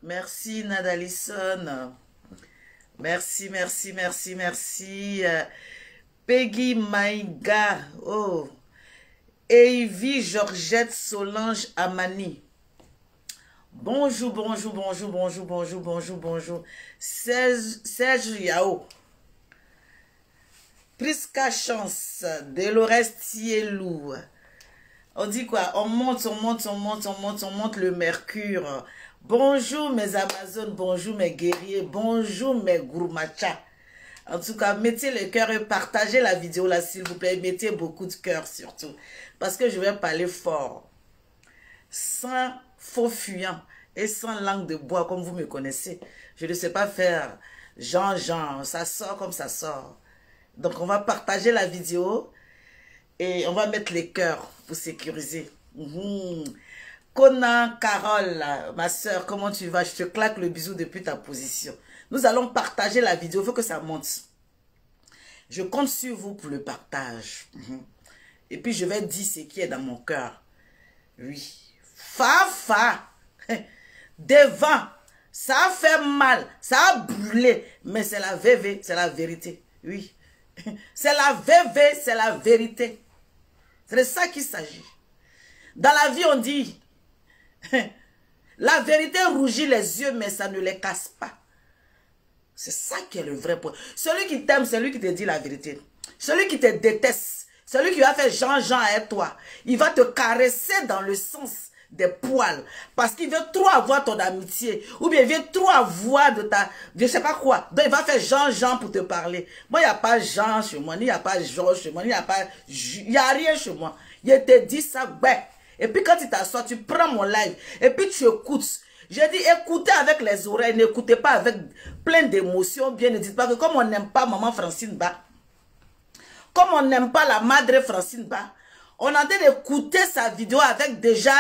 Merci Nadalison. Merci, merci, merci, merci. Peggy Maïga. Oh. Evie Georgette Solange Amani. Bonjour, bonjour, bonjour, bonjour, bonjour, bonjour, bonjour. Serge Yao. Prisca Chance. Delores Thielou. On dit quoi? On monte, on monte, on monte, on monte, on monte le mercure. Bonjour mes Amazones, bonjour mes guerriers, bonjour mes gourmachas. En tout cas, mettez le cœur et partagez la vidéo là, s'il vous plaît. Mettez beaucoup de cœur surtout. Parce que je vais parler fort. Sans faux fuyant et sans langue de bois, comme vous me connaissez. Je ne sais pas faire Jean, ça sort comme ça sort. Donc, on va partager la vidéo et on va mettre les cœurs pour sécuriser. Conan, Carole, ma soeur, comment tu vas? Je te claque le bisou depuis ta position. Nous allons partager la vidéo, il faut que ça monte. Je compte sur vous pour le partage. Et puis je vais dire ce qui est dans mon cœur. Oui. Fafa. Devant. Ça a fait mal. Ça a brûlé. Mais c'est la VV, c'est la vérité. Oui. C'est la VV, c'est la vérité. C'est de ça qu'il s'agit. Dans la vie, on dit, la vérité rougit les yeux, mais ça ne les casse pas. C'est ça qui est le vrai point. Celui qui t'aime, c'est lui qui te dit la vérité. Celui qui te déteste, celui qui va faire Jean avec toi, il va te caresser dans le sens des poils. Parce qu'il veut trop avoir ton amitié. Ou bien il veut trop avoir de ta... Je sais pas quoi. Donc il va faire Jean pour te parler. Moi, il n'y a pas Jean chez moi, il n'y a pas Georges chez moi, il n'y a pas... Il n'y a rien chez moi. Il te dit ça, ben. Et puis quand tu t'assois, tu prends mon live. Et puis tu écoutes. J'ai dit, écoutez avec les oreilles, n'écoutez pas avec plein d'émotions. Bien, ne dites pas que comme on n'aime pas maman Francine Ba, comme on n'aime pas la madre Francine Ba, on est en train d'écouter sa vidéo avec déjà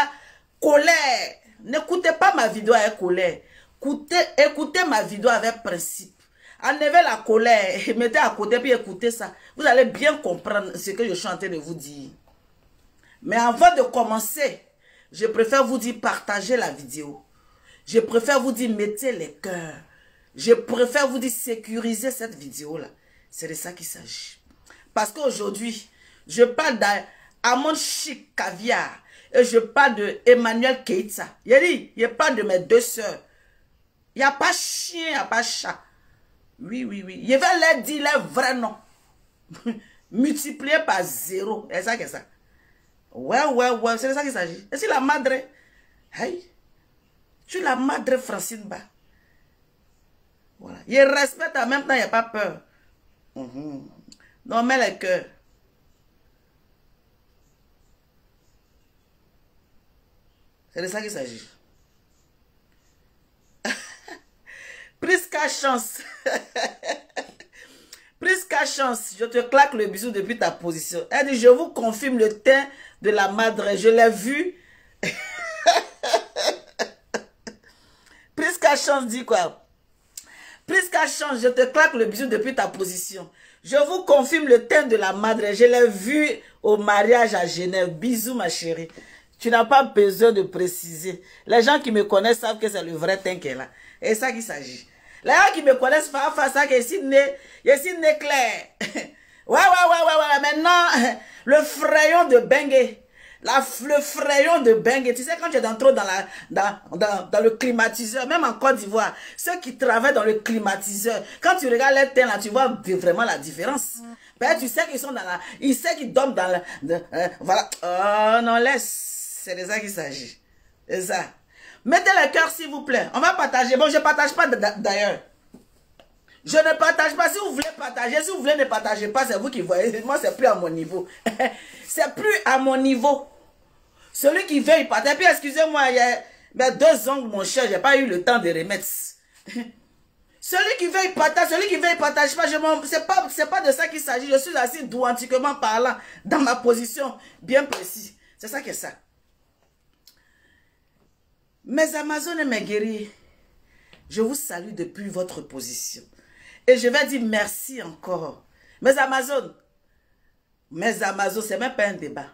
colère. N'écoutez pas ma vidéo avec colère. Écoutez ma vidéo avec principe. Enlevez la colère et mettez à côté puis écoutez ça. Vous allez bien comprendre ce que je suis en train de vous dire. Mais avant de commencer, je préfère vous dire partagez la vidéo. Je préfère vous dire mettez les cœurs. Je préfère vous dire sécuriser cette vidéo-là. C'est de ça qu'il s'agit. Parce qu'aujourd'hui, je parle d'Amon Chic Caviar et je parle de Emmanuel Keïta. Il dit, je parle de mes deux sœurs. Il n'y a pas chien, il n'y a pas chat. Oui, oui, oui. Je vais leur dire leur vrai nom. Multiplié par 0. C'est ça que ça. Ouais, ouais, ouais. C'est de ça qu'il s'agit. Et si la madre... Hey, je suis la madre Francine Ba. Voilà. Il respecte en même temps, il n'y a pas peur. Non, mais les cœurs. C'est de ça qu'il s'agit. Prisca Chance. Prisca Chance, je te claque le bisou depuis ta position. Elle dit, je vous confirme le teint de la madre. Je l'ai vu. Prisca Chance dit quoi? Prisca Chance, je te claque le bisou depuis ta position. Je vous confirme le teint de la madre. Je l'ai vu au mariage à Genève. Bisous ma chérie. Tu n'as pas besoin de préciser. Les gens qui me connaissent savent que c'est le vrai teint qu'elle a. Et c'est ça qu'il s'agit. Les gens qui me connaissent pas ça que ici né clair. Ouais. Maintenant, le frayon de Bengue. Le frayon de Bengue. Tu sais, quand tu es trop dans le climatiseur, même en Côte d'Ivoire, ceux qui travaillent dans le climatiseur, quand tu regardes les teints là, tu vois vraiment la différence. Ben, tu sais qu'ils sont dans la... Ils savent qu'ils dorment dans la... voilà. Oh non, laisse. C'est de ça qu'il s'agit. C'est ça. Mettez le cœur s'il vous plaît. On va partager. Bon, je ne partage pas d'ailleurs. Je ne partage pas. Si vous voulez partager, si vous voulez ne partagez pas, c'est vous qui voyez. Moi, c'est plus à mon niveau. C'est plus à mon niveau. Celui qui veut, il partage. Et puis, excusez-moi, il y a 2 ongles, mon cher, je n'ai pas eu le temps de remettre. Celui qui veut, il partage. Celui qui veut, il partage pas. C'est pas de ça qu'il s'agit. Je suis assis douantiquement parlant, dans ma position bien précise. C'est ça que ça. Mes Amazones et mes guerriers, je vous salue depuis votre position. Et je vais dire merci encore. Mes Amazones, c'est même pas un débat.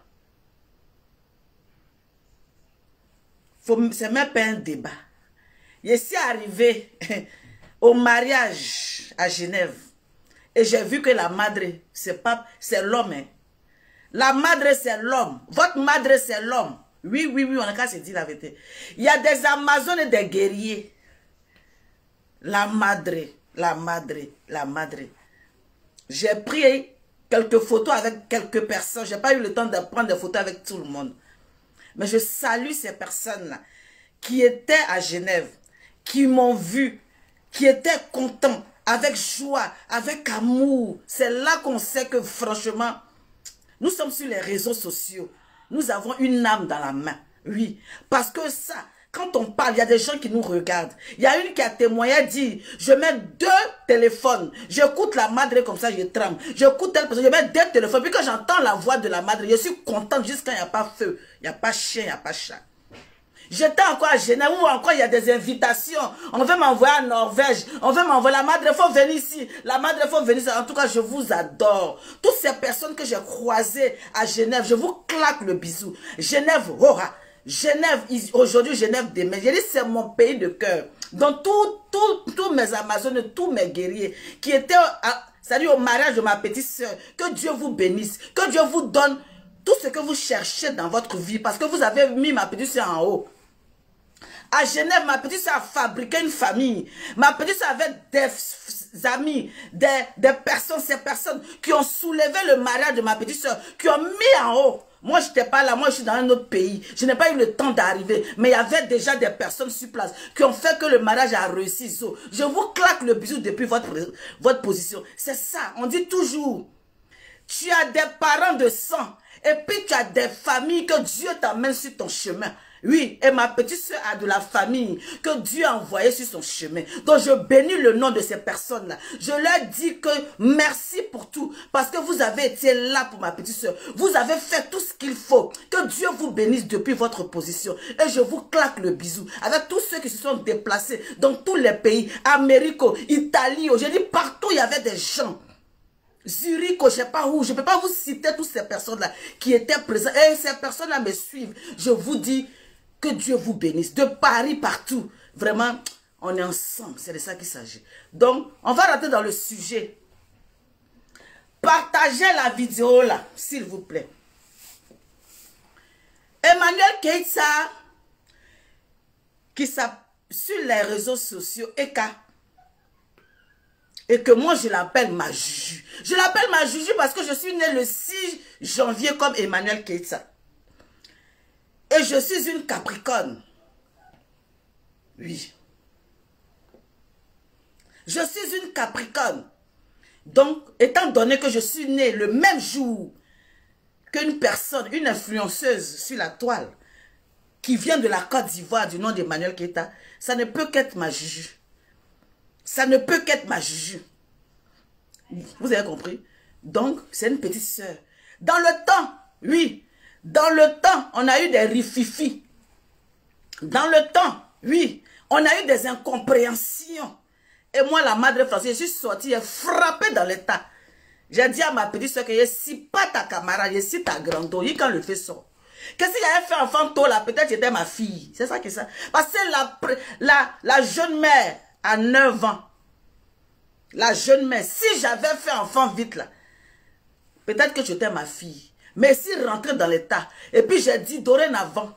C'est même pas un débat. Je suis arrivée au mariage à Genève. Et j'ai vu que la madre, c'est l'homme. Hein. La madre, c'est l'homme. Votre madre, c'est l'homme. Oui, oui, oui, on a qu'à se dire la vérité. Il y a des Amazones et des guerriers. La madre, la madre, la madre. J'ai pris quelques photos avec quelques personnes. Je n'ai pas eu le temps de prendre des photos avec tout le monde. Mais je salue ces personnes-là qui étaient à Genève, qui m'ont vu, qui étaient contents, avec joie, avec amour. C'est là qu'on sait que franchement, nous sommes sur les réseaux sociaux. Nous avons une âme dans la main. Oui, parce que ça, quand on parle, il y a des gens qui nous regardent. Il y a une qui a témoigné, elle dit, je mets 2 téléphones. J'écoute la madre comme ça, je tremble. J'écoute telle personne, je mets 2 téléphones. Puis quand j'entends la voix de la madre, je suis contente jusqu'à il n'y a pas feu, il n'y a pas chien, il n'y a pas chat. J'étais encore à Genève où encore il y a des invitations. On veut m'envoyer à Norvège. On veut m'envoyer. La madre, il faut venir ici. La madre, il faut venir ici. En tout cas, je vous adore. Toutes ces personnes que j'ai croisées à Genève, je vous claque le bisou. Genève, Genève, aujourd'hui, Genève demain. J'ai dit, c'est mon pays de cœur. Donc, tous mes Amazones, tous mes guerriers qui étaient, c'est-à-dire au mariage de ma petite soeur, que Dieu vous bénisse. Que Dieu vous donne tout ce que vous cherchez dans votre vie. Parce que vous avez mis ma petite soeur en haut. À Genève, ma petite soeur a fabriqué une famille. Ma petite soeur avait des amis, des personnes, ces personnes qui ont soulevé le mariage de ma petite soeur, qui ont mis en haut. Moi, je n'étais pas là, moi je suis dans un autre pays. Je n'ai pas eu le temps d'arriver. Mais il y avait déjà des personnes sur place qui ont fait que le mariage a réussi. Je vous claque le bisou depuis votre position. C'est ça, on dit toujours, tu as des parents de sang. Et puis tu as des familles que Dieu t'amène sur ton chemin. Oui, et ma petite soeur a de la famille que Dieu a envoyée sur son chemin. Donc je bénis le nom de ces personnes-là. Je leur dis que merci pour tout. Parce que vous avez été là pour ma petite soeur. Vous avez fait tout ce qu'il faut. Que Dieu vous bénisse depuis votre position. Et je vous claque le bisou. Avec tous ceux qui se sont déplacés dans tous les pays. Amérique, Italie, j'ai dit partout il y avait des gens. Zurich, je ne sais pas où, je ne peux pas vous citer toutes ces personnes-là qui étaient présentes. Et ces personnes-là me suivent. Je vous dis que Dieu vous bénisse. De Paris, partout. Vraiment, on est ensemble. C'est de ça qu'il s'agit. Donc, on va rentrer dans le sujet. Partagez la vidéo là, s'il vous plaît. Emmanuel Keïta, qui s'appelle sur les réseaux sociaux, et que moi je l'appelle ma Juju. Je l'appelle ma Juju parce que je suis née le 6 janvier comme Emmanuel Keïta. Et je suis une Capricorne. Oui. Je suis une Capricorne. Donc, étant donné que je suis née le même jour qu'une personne, une influenceuse sur la toile, qui vient de la Côte d'Ivoire du nom d'Emmanuel Keïta, ça ne peut qu'être ma Juju. Ça ne peut qu'être ma Juju. Vous avez compris? Donc, c'est une petite sœur. Dans le temps, oui, dans le temps, on a eu des rififis. Dans le temps, oui, on a eu des incompréhensions. Et moi, la madre française, je suis sortie et frappée dans l'état. J'ai dit à ma petite soeur que je ne suis pas ta camarade, je suis ta grande. Quand le fait sort. Qu'est-ce qu'il avait fait enfant tôt là? Peut-être j'étais ma fille. C'est ça qui est ça. Parce que la jeune mère à 9 ans, la jeune mère, si j'avais fait enfant vite là, peut-être que j'étais ma fille. Mais si rentrer dans l'état, et puis j'ai dit dorénavant,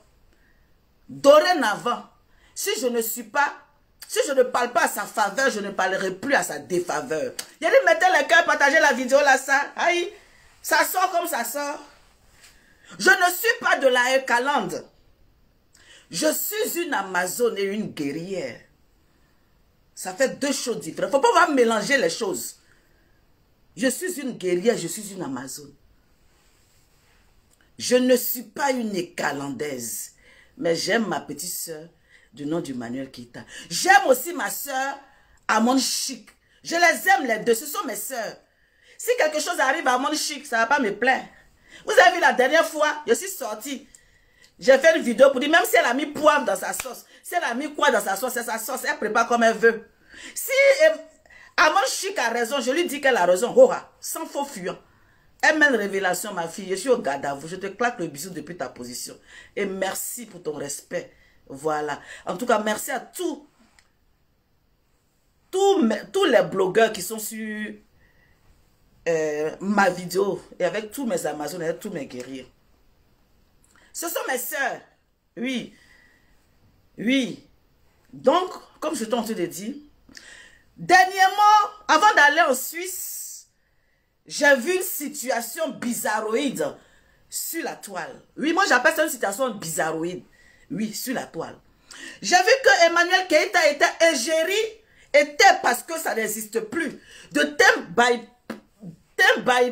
si je ne suis pas, si je ne parle pas à sa faveur, je ne parlerai plus à sa défaveur. Il a dit mettez les cœurs, partagez la vidéo là, ça. Aïe, ça sort comme ça sort. Je ne suis pas de la Ekalande. Je suis une Amazone et une guerrière. Ça fait 2 choses différentes. Il ne faut pas mélanger les choses. Je suis une guerrière, je suis une Amazone. Je ne suis pas une Écalandaise. Mais j'aime ma petite soeur du nom d'Emmanuel Keïta. J'aime aussi ma soeur Amon Chic. Je les aime les deux, ce sont mes soeurs. Si quelque chose arrive à Amon Chic, ça ne va pas me plaire. Vous avez vu la dernière fois, je suis sortie. J'ai fait une vidéo pour dire, même si elle a mis poivre dans sa sauce, si elle a mis quoi dans sa sauce, c'est sa sauce, elle prépare comme elle veut. Si Amon Chic a raison, je lui dis qu'elle a raison, sans faux fuyant. Elle mène révélation, ma fille, je suis au garde à vous, je te claque le bisou depuis ta position. Et merci pour ton respect. Voilà. En tout cas, merci à tous tous les blogueurs qui sont sur ma vidéo, et avec tous mes Amazones, et avec tous mes guerriers. Ce sont mes sœurs. Oui. Oui. Donc, comme je t'ai en train de dire, dernièrement, avant d'aller en Suisse, j'ai vu une situation bizarroïde sur la toile. Oui, moi j'appelle ça une situation bizarroïde. Oui, sur la toile. J'ai vu que Emmanuel Keïta était égérie, était parce que ça n'existe plus. De Tembaï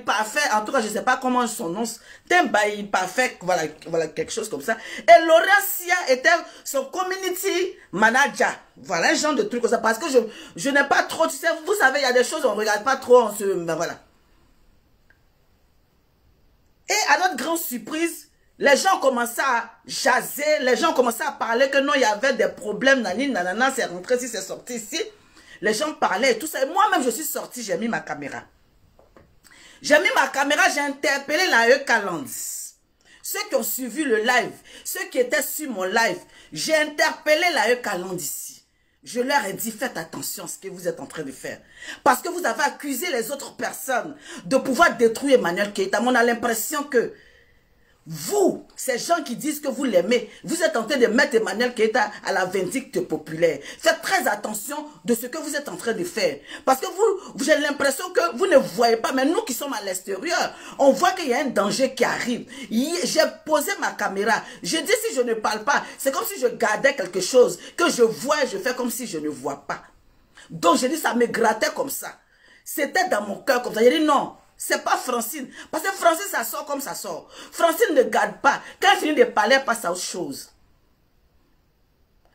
Parfait, en tout cas je ne sais pas comment son nom, Tembaï Parfait, voilà quelque chose comme ça. Et Laurentia était son community manager. Voilà un genre de truc comme ça. Parce que je n'ai pas trop, tu sais, vous savez, il y a des choses, on ne regarde pas trop, ben voilà. Et à notre grande surprise, les gens ont commencé à jaser, les gens ont commencé à parler que non, il y avait des problèmes, nanana, c'est rentré ici, c'est sorti ici. Les gens parlaient et tout ça. Et moi-même, je suis sortie, j'ai mis ma caméra. J'ai mis ma caméra, j'ai interpellé la Eucalandis. Ceux qui ont suivi le live, ceux qui étaient sur mon live, j'ai interpellé la Eucalandis. Je leur ai dit, faites attention à ce que vous êtes en train de faire. Parce que vous avez accusé les autres personnes de pouvoir détruire Emmanuel Keïta. On a l'impression que vous, ces gens qui disent que vous l'aimez, vous êtes en train de mettre Emmanuel Keïta à la vindicte populaire. Faites très attention de ce que vous êtes en train de faire. Parce que vous j'ai l'impression que vous ne voyez pas, mais nous qui sommes à l'extérieur, on voit qu'il y a un danger qui arrive. J'ai posé ma caméra. Je dis si je ne parle pas, c'est comme si je gardais quelque chose que je vois et je fais comme si je ne vois pas. Donc j'ai dit ça me grattait comme ça. C'était dans mon cœur comme ça. J'ai dit non. C'est pas Francine. Parce que Francine, ça sort comme ça sort. Francine ne garde pas. Quand elle finit de parler, elle passe à autre chose.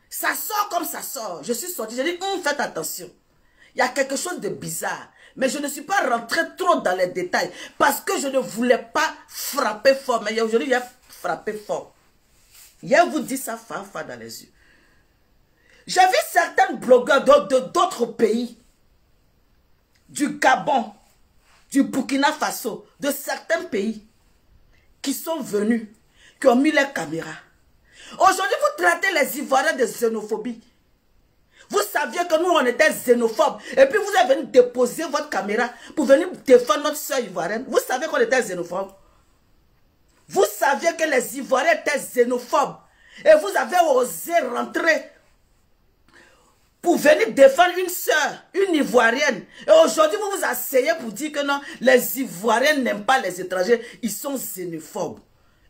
Ça sort comme ça sort. Je suis sortie. J'ai dit, faites attention. Il y a quelque chose de bizarre. Mais je ne suis pas rentrée trop dans les détails. Parce que je ne voulais pas frapper fort. Mais aujourd'hui, il y a frappé fort. Hier, vous dit ça, fa dans les yeux. J'ai vu certains blogueurs d'autres pays. Du Gabon, du Burkina Faso, de certains pays qui sont venus, qui ont mis leurs caméras. Aujourd'hui, vous traitez les Ivoiriens de xénophobie. Vous saviez que nous, on était xénophobes. Et puis, vous êtes venu déposer votre caméra pour venir défendre notre soeur ivoirienne. Vous savez qu'on était xénophobes. Vous saviez que les Ivoiriens étaient xénophobes. Et vous avez osé rentrer pour venir défendre une soeur, une Ivoirienne. Et aujourd'hui, vous vous asseyez pour dire que non, les Ivoiriens n'aiment pas les étrangers. Ils sont xénophobes.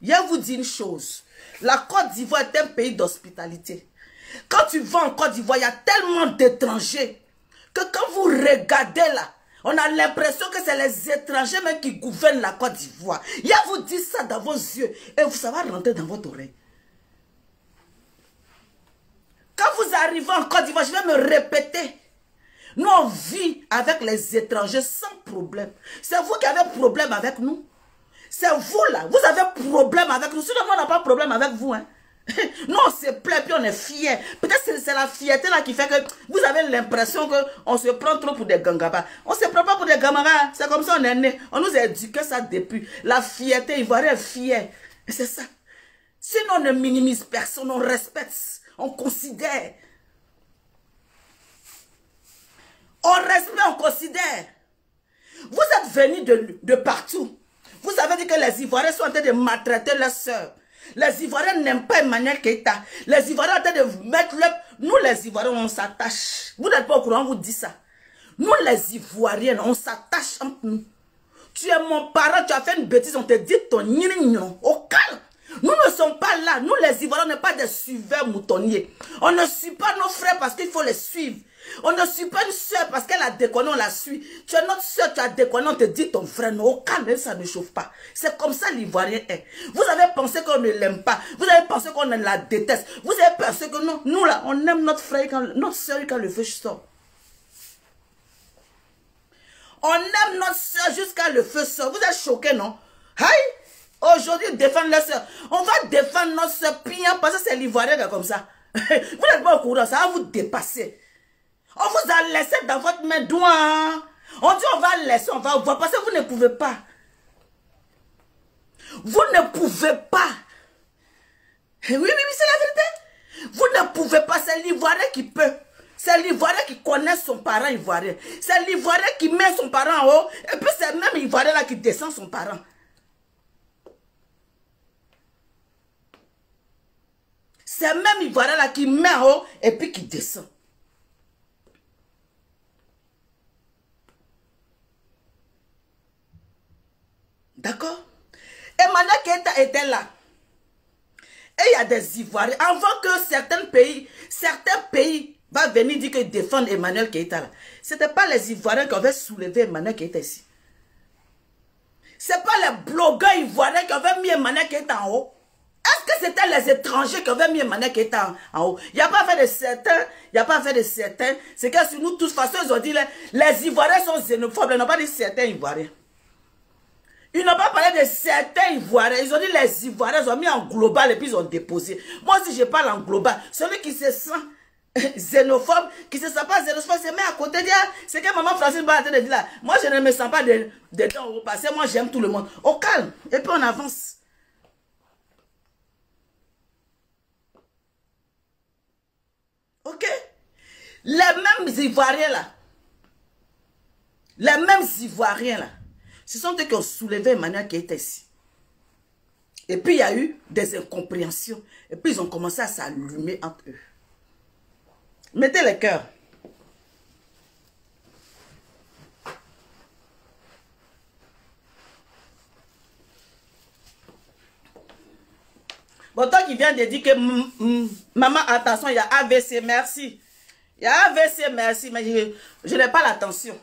Je vais vous dire une chose. La Côte d'Ivoire est un pays d'hospitalité. Quand tu vas en Côte d'Ivoire, il y a tellement d'étrangers que quand vous regardez là, on a l'impression que c'est les étrangers même qui gouvernent la Côte d'Ivoire. Je vais vous dire ça dans vos yeux et ça va rentrer dans votre oreille. Quand vous arrivez en Côte d'Ivoire, je vais me répéter. Nous, on vit avec les étrangers sans problème. C'est vous qui avez problème avec nous. C'est vous là. Vous avez problème avec nous. Sinon, on n'a pas de problème avec vous. Hein. Nous, on se plaît puis on est fiers. Peut-être que c'est la fierté là qui fait que vous avez l'impression qu'on se prend trop pour des gangabas. On ne se prend pas pour des gangabas. C'est comme ça on est né. On nous a éduqué ça depuis. La fierté ivoirienne est fière. Et c'est ça. Sinon, on ne minimise personne. On respecte. On considère. On respecte, on considère. Vous êtes venus de partout. Vous avez dit que les Ivoiriens sont en train de maltraiter leurs sœurs. Les Ivoiriens n'aiment pas Emmanuel Keïta. Les Ivoiriens sont en train de mettre leur... Nous les Ivoiriens, on s'attache. Vous n'êtes pas au courant, on vous dit ça. Nous les Ivoiriens, on s'attache entre nous. Tu es mon parent, tu as fait une bêtise, on te dit ton nignon. Au calme. Nous ne sommes pas là. Nous, les Ivoiriens, on n'est pas des suiveurs moutonniers. On ne suit pas nos frères parce qu'il faut les suivre. On ne suit pas une soeur parce qu'elle a déconné, on la suit. Tu es notre soeur, tu as déconné, on te dit ton frère. Non, au calme, ça ne chauffe pas. C'est comme ça l'Ivoirien est. Vous avez pensé qu'on ne l'aime pas. Vous avez pensé qu'on la déteste. Vous avez pensé que non, nous là, on aime notre frère, notre soeur quand le feu sort. On aime notre soeur jusqu'à le feu sort. Vous êtes choqués, non? Aïe! Aujourd'hui, défendre la soeur. On va défendre notre soeur bien parce que c'est l'Ivoirien comme ça. Vous n'êtes pas au courant, ça va vous dépasser. On vous a laissé dans votre main droite. On dit on va laisser, on va voir parce que vous ne pouvez pas. Vous ne pouvez pas. Oui, c'est la vérité. Vous ne pouvez pas, c'est l'Ivoirien qui peut. C'est l'Ivoirien qui connaît son parent ivoirien. C'est l'Ivoirien qui met son parent en haut. Et puis c'est même l'Ivoirien là qui descend son parent. C'est même l'Ivoirien là qui met en haut et puis qui descend. D'accord? Emmanuel Keïta était là. Et il y a des Ivoiriens. Avant que certains pays vont venir dire qu'ils défendent Emmanuel Keïta là. Ce n'était pas les Ivoiriens qui avaient soulevé Emmanuel Keïta ici. Ce n'est pas les blogueurs ivoiriens qui avaient mis Emmanuel Keïta en haut. Est-ce que c'était les étrangers qui avaient mis Emmanuel Keïta en haut? Il n'y a pas fait de certains, il n'y a pas fait de certains. C'est que sur nous, de toute façon, ils ont dit les Ivoiriens sont xénophobes. Ils n'ont pas dit certains Ivoiriens. Ils n'ont pas parlé de certains Ivoiriens. Ils ont dit les Ivoiriens, ils ont mis en global et puis ils ont déposé. Moi aussi, je parle en global. Celui qui se sent xénophobe, qui ne se sent pas xénophobe, se met à côté. C'est que maman Francine va de dire là. Moi, je ne me sens pas dedans parce que moi, j'aime tout le monde. Au calme. Et puis on avance. Ok? Les mêmes Ivoiriens là. Ce sont eux qui ont soulevé Emmanuel qui était ici. Et puis il y a eu des incompréhensions. Et puis ils ont commencé à s'allumer entre eux. Mettez les cœurs. Bon, toi qui viens de dire que maman, attention, il y a AVC, merci. Il y a AVC, merci, mais je n'ai pas l'attention.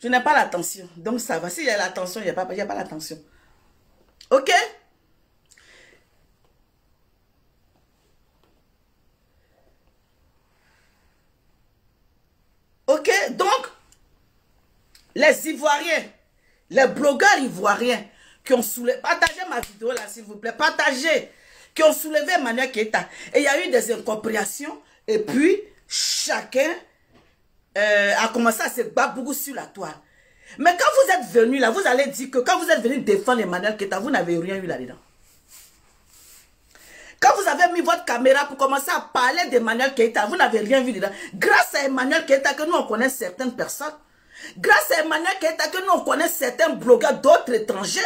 Je n'ai pas l'attention. Donc ça va. S'il y a l'attention, il n'y a pas l'attention. Ok? Ok? Donc, les Ivoiriens, les blogueurs ivoiriens qui ont soulevé... Partagez ma vidéo là, s'il vous plaît. Partagez. Qui ont soulevé Emmanuel Keïta. Et il y a eu des incompréhensions. Et puis, chacun a commencé à se battre beaucoup sur la toile. Mais quand vous êtes venu là, vous allez dire que quand vous êtes venu défendre Emmanuel Keïta, vous n'avez rien eu là-dedans. Quand vous avez mis votre caméra pour commencer à parler d'Emmanuel Keïta, vous n'avez rien vu dedans. Grâce à Emmanuel Keïta que nous on connaît certaines personnes. Grâce à Emmanuel Keïta que nous on connaît certains blogueurs d'autres étrangers.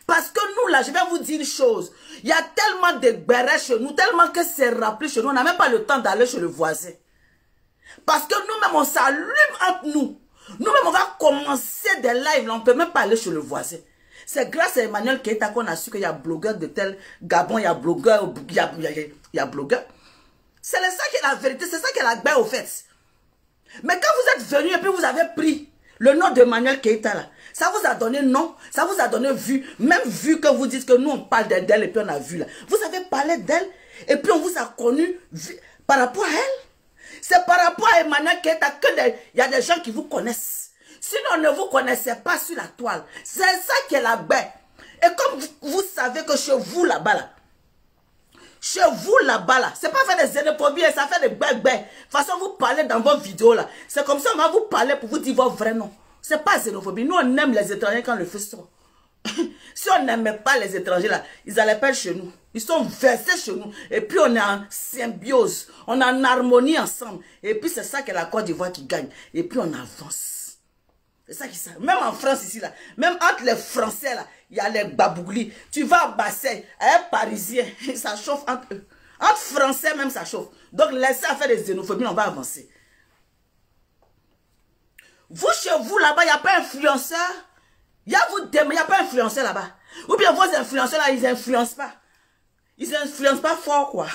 Parce que nous là, je vais vous dire une chose. Il y a tellement de bérets chez nous, tellement que c'est rappelé chez nous. On n'a même pas le temps d'aller chez le voisin. Parce que nous-mêmes, on s'allume entre nous. Nous-mêmes, on va commencer des lives. Là, on ne peut même pas aller chez le voisin. C'est grâce à Emmanuel Keïta qu'on a su qu'il y a blogueur de tel Gabon, il y a blogueur, il y a blogueur. C'est ça qui est la vérité, c'est ça qui est la baie au fait. Mais quand vous êtes venu et puis vous avez pris le nom d'Emmanuel Keïta là, ça vous a donné nom, ça vous a donné vue, même vu que vous dites que nous on parle d'elle et puis on a vu là. Vous avez parlé d'elle et puis on vous a connu par rapport à elle. C'est par rapport à Emmanuel Keïta qu'il y a des gens qui vous connaissent. Sinon, on ne vous connaissait pas sur la toile. C'est ça qui est la baie. Et comme vous savez que chez vous là-bas, là, c'est pas faire des xénophobies, ça fait des baie. De toute façon, vous parlez dans vos vidéos là. C'est comme ça, on va vous parler pour vous dire votre vrai nom. C'est pas xénophobie. Nous, on aime les étrangers quand le feu sort. Si on n'aimait pas les étrangers là, ils allaient pas chez nous. Ils sont versés chez nous. Et puis on est en symbiose. On est en harmonie ensemble. Et puis c'est ça que la Côte d'Ivoire qui gagne. Et puis on avance. C'est ça qui ça. Même en France ici là. Même entre les Français là. Il y a les babouglis. Tu vas à Basseille. Un Parisien. Ça chauffe entre eux. Entre Français même ça chauffe. Donc laissez à faire des xénophobies. On va avancer. Vous chez vous là-bas. Il n'y a pas influenceur. Il n'y a pas influenceur là-bas. Ou bien vos influenceurs là, ils n'influencent pas. Ils n'influencent pas fort quoi.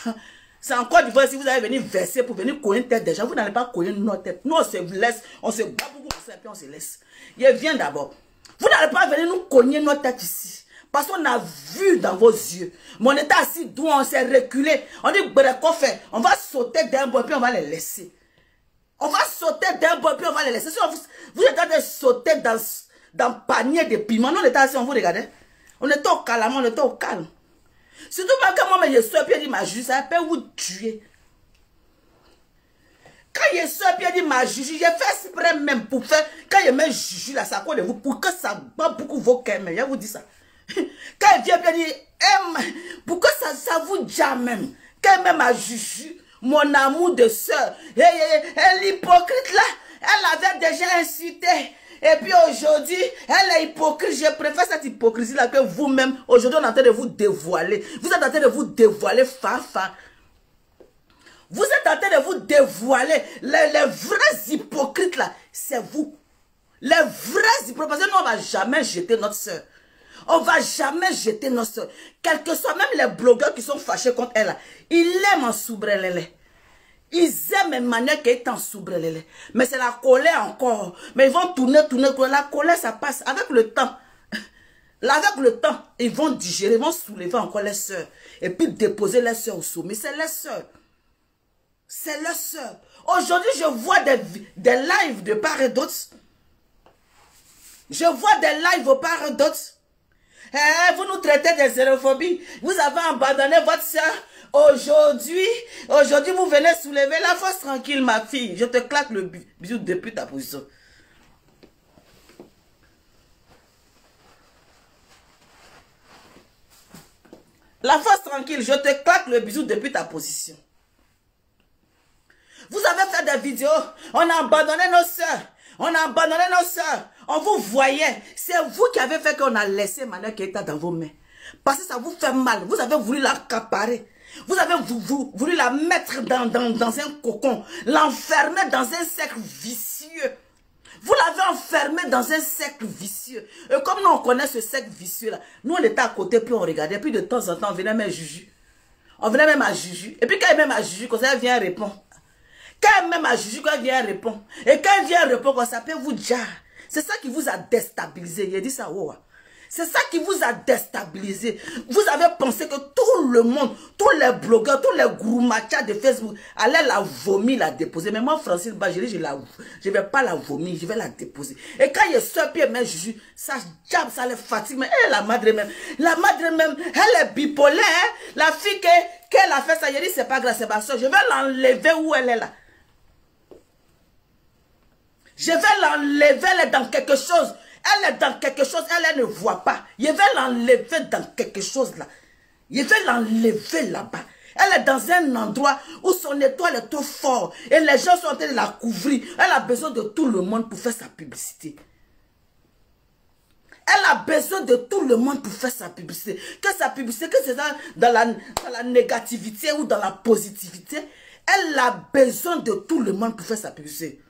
C'est encore du vrai si vous allez venir verser pour venir courir une tête des gens. Vous n'allez pas courir notre tête. Nous on se laisse, on se bat beaucoup et puis on se laisse. Il vient d'abord. Vous n'allez pas venir nous cogner notre tête ici. Parce qu'on a vu dans vos yeux. Mais on était assis d'où on s'est reculé. On dit, qu'on fait? On va sauter d'un bois puis on va les laisser. On va sauter d'un bois puis on va les laisser. Si vous êtes en train de sauter dans le panier de piments. Nous on était assis, on vous regardait. On était au calme, on était au calme. Surtout quand moi je suis puis il dit ma juge, ça peut vous tuer. Quand je suis puis il dit ma juge, j'ai fait exprès même pour faire, quand je mets juge là, ça colle de vous, pour que ça bat beaucoup vos cœurs, je vous dis ça. Quand il vient puis il dit, pour que ça vous dit même, quand même ma juge, mon amour de soeur. Et l'hypocrite là, elle avait déjà insulté. Et puis aujourd'hui, elle est hypocrite. Je préfère cette hypocrisie-là que vous-même. Aujourd'hui, on est en train de vous dévoiler. Vous êtes en train de vous dévoiler, Fafa. Vous êtes en train de vous dévoiler. Les vrais hypocrites là, c'est vous. Les vrais hypocrites. Parce que nous, on ne va jamais jeter notre soeur. On ne va jamais jeter notre soeur. Quel que soit, même les blogueurs qui sont fâchés contre elle là, ils l'aiment en soubrelele. Ils aiment une manière qu'elle est en soubrelele. Mais c'est la colère encore. Mais ils vont tourner. La colère, ça passe avec le temps. Avec le temps, ils vont digérer, ils vont soulever encore les soeurs. Et puis déposer les soeurs au sommet. C'est les soeurs. C'est les soeurs. Aujourd'hui, je vois des lives de part et d'autre. Je vois des lives de part et d'autre. Vous nous traitez de xénophobie. Vous avez abandonné votre soeur. Aujourd'hui, vous venez soulever la force tranquille, ma fille. Je te claque le bisou depuis ta position. La force tranquille, je te claque le bisou depuis ta position. Vous avez fait des vidéos, on a abandonné nos soeurs. On a abandonné nos soeurs. On vous voyait. C'est vous qui avez fait qu'on a laissé Manuel Keita dans vos mains. Parce que ça vous fait mal. Vous avez voulu l'accaparer. Vous avez voulu la mettre dans un cocon. L'enfermer dans un cercle vicieux. Vous l'avez enfermé dans un cercle vicieux. Et comme nous on connaît ce cercle vicieux là, nous on était à côté puis on regardait. Puis de temps en temps on venait même à Juju. On venait même à Juju. Et puis quand elle même à Juju, comme ça elle vient répondre. Quand elle même à Juju, quand elle vient répondre. Et quand elle vient répondre, ça peut vous dire. C'est ça qui vous a déstabilisé. Il a dit ça, wow. C'est ça qui vous a déstabilisé. Vous avez pensé que tout le monde, tous les blogueurs, tous les gourmachas de Facebook allaient la vomir, la déposer. Mais moi, Francis Bajeli, je ne vais pas la vomir, je vais la déposer. Et quand il y a ce pied, mais Juju, ça jab, ça les fatigue. Mais elle, la madre même, elle est bipolaire. Hein? La fille qu'elle a fait ça, il a dit, c'est pas grave, c'est ma soeur. Je vais l'enlever où elle est là. Je vais l'enlever, elle est dans quelque chose. Elle est dans quelque chose, elle ne voit pas. Je vais l'enlever dans quelque chose là. Je vais l'enlever là-bas. Elle est dans un endroit où son étoile est trop fort. Et les gens sont en train de la couvrir. Elle a besoin de tout le monde pour faire sa publicité. Elle a besoin de tout le monde pour faire sa publicité. Que sa publicité, que c'est dans la négativité ou dans la positivité. Elle a besoin de tout le monde pour faire sa publicité.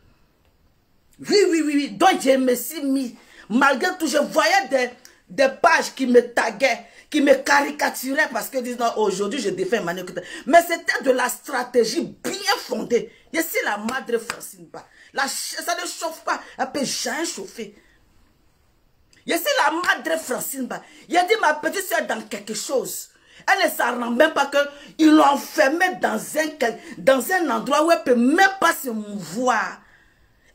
Oui. Donc je me suis mis, malgré tout, je voyais des pages qui me taguaient, qui me caricaturaient parce que disent non, aujourd'hui je défends Emmanuel Keita. Mais c'était de la stratégie bien fondée. Je suis la madre Francine Ba. Ça ne chauffe pas, elle peut jamais chauffer. Je suis la madre Francine Ba. Il a dit ma petite soeur dans quelque chose. Elle ne s'en rend même pas qu'ils l'ont enfermée dans un endroit où elle ne peut même pas se mouvoir.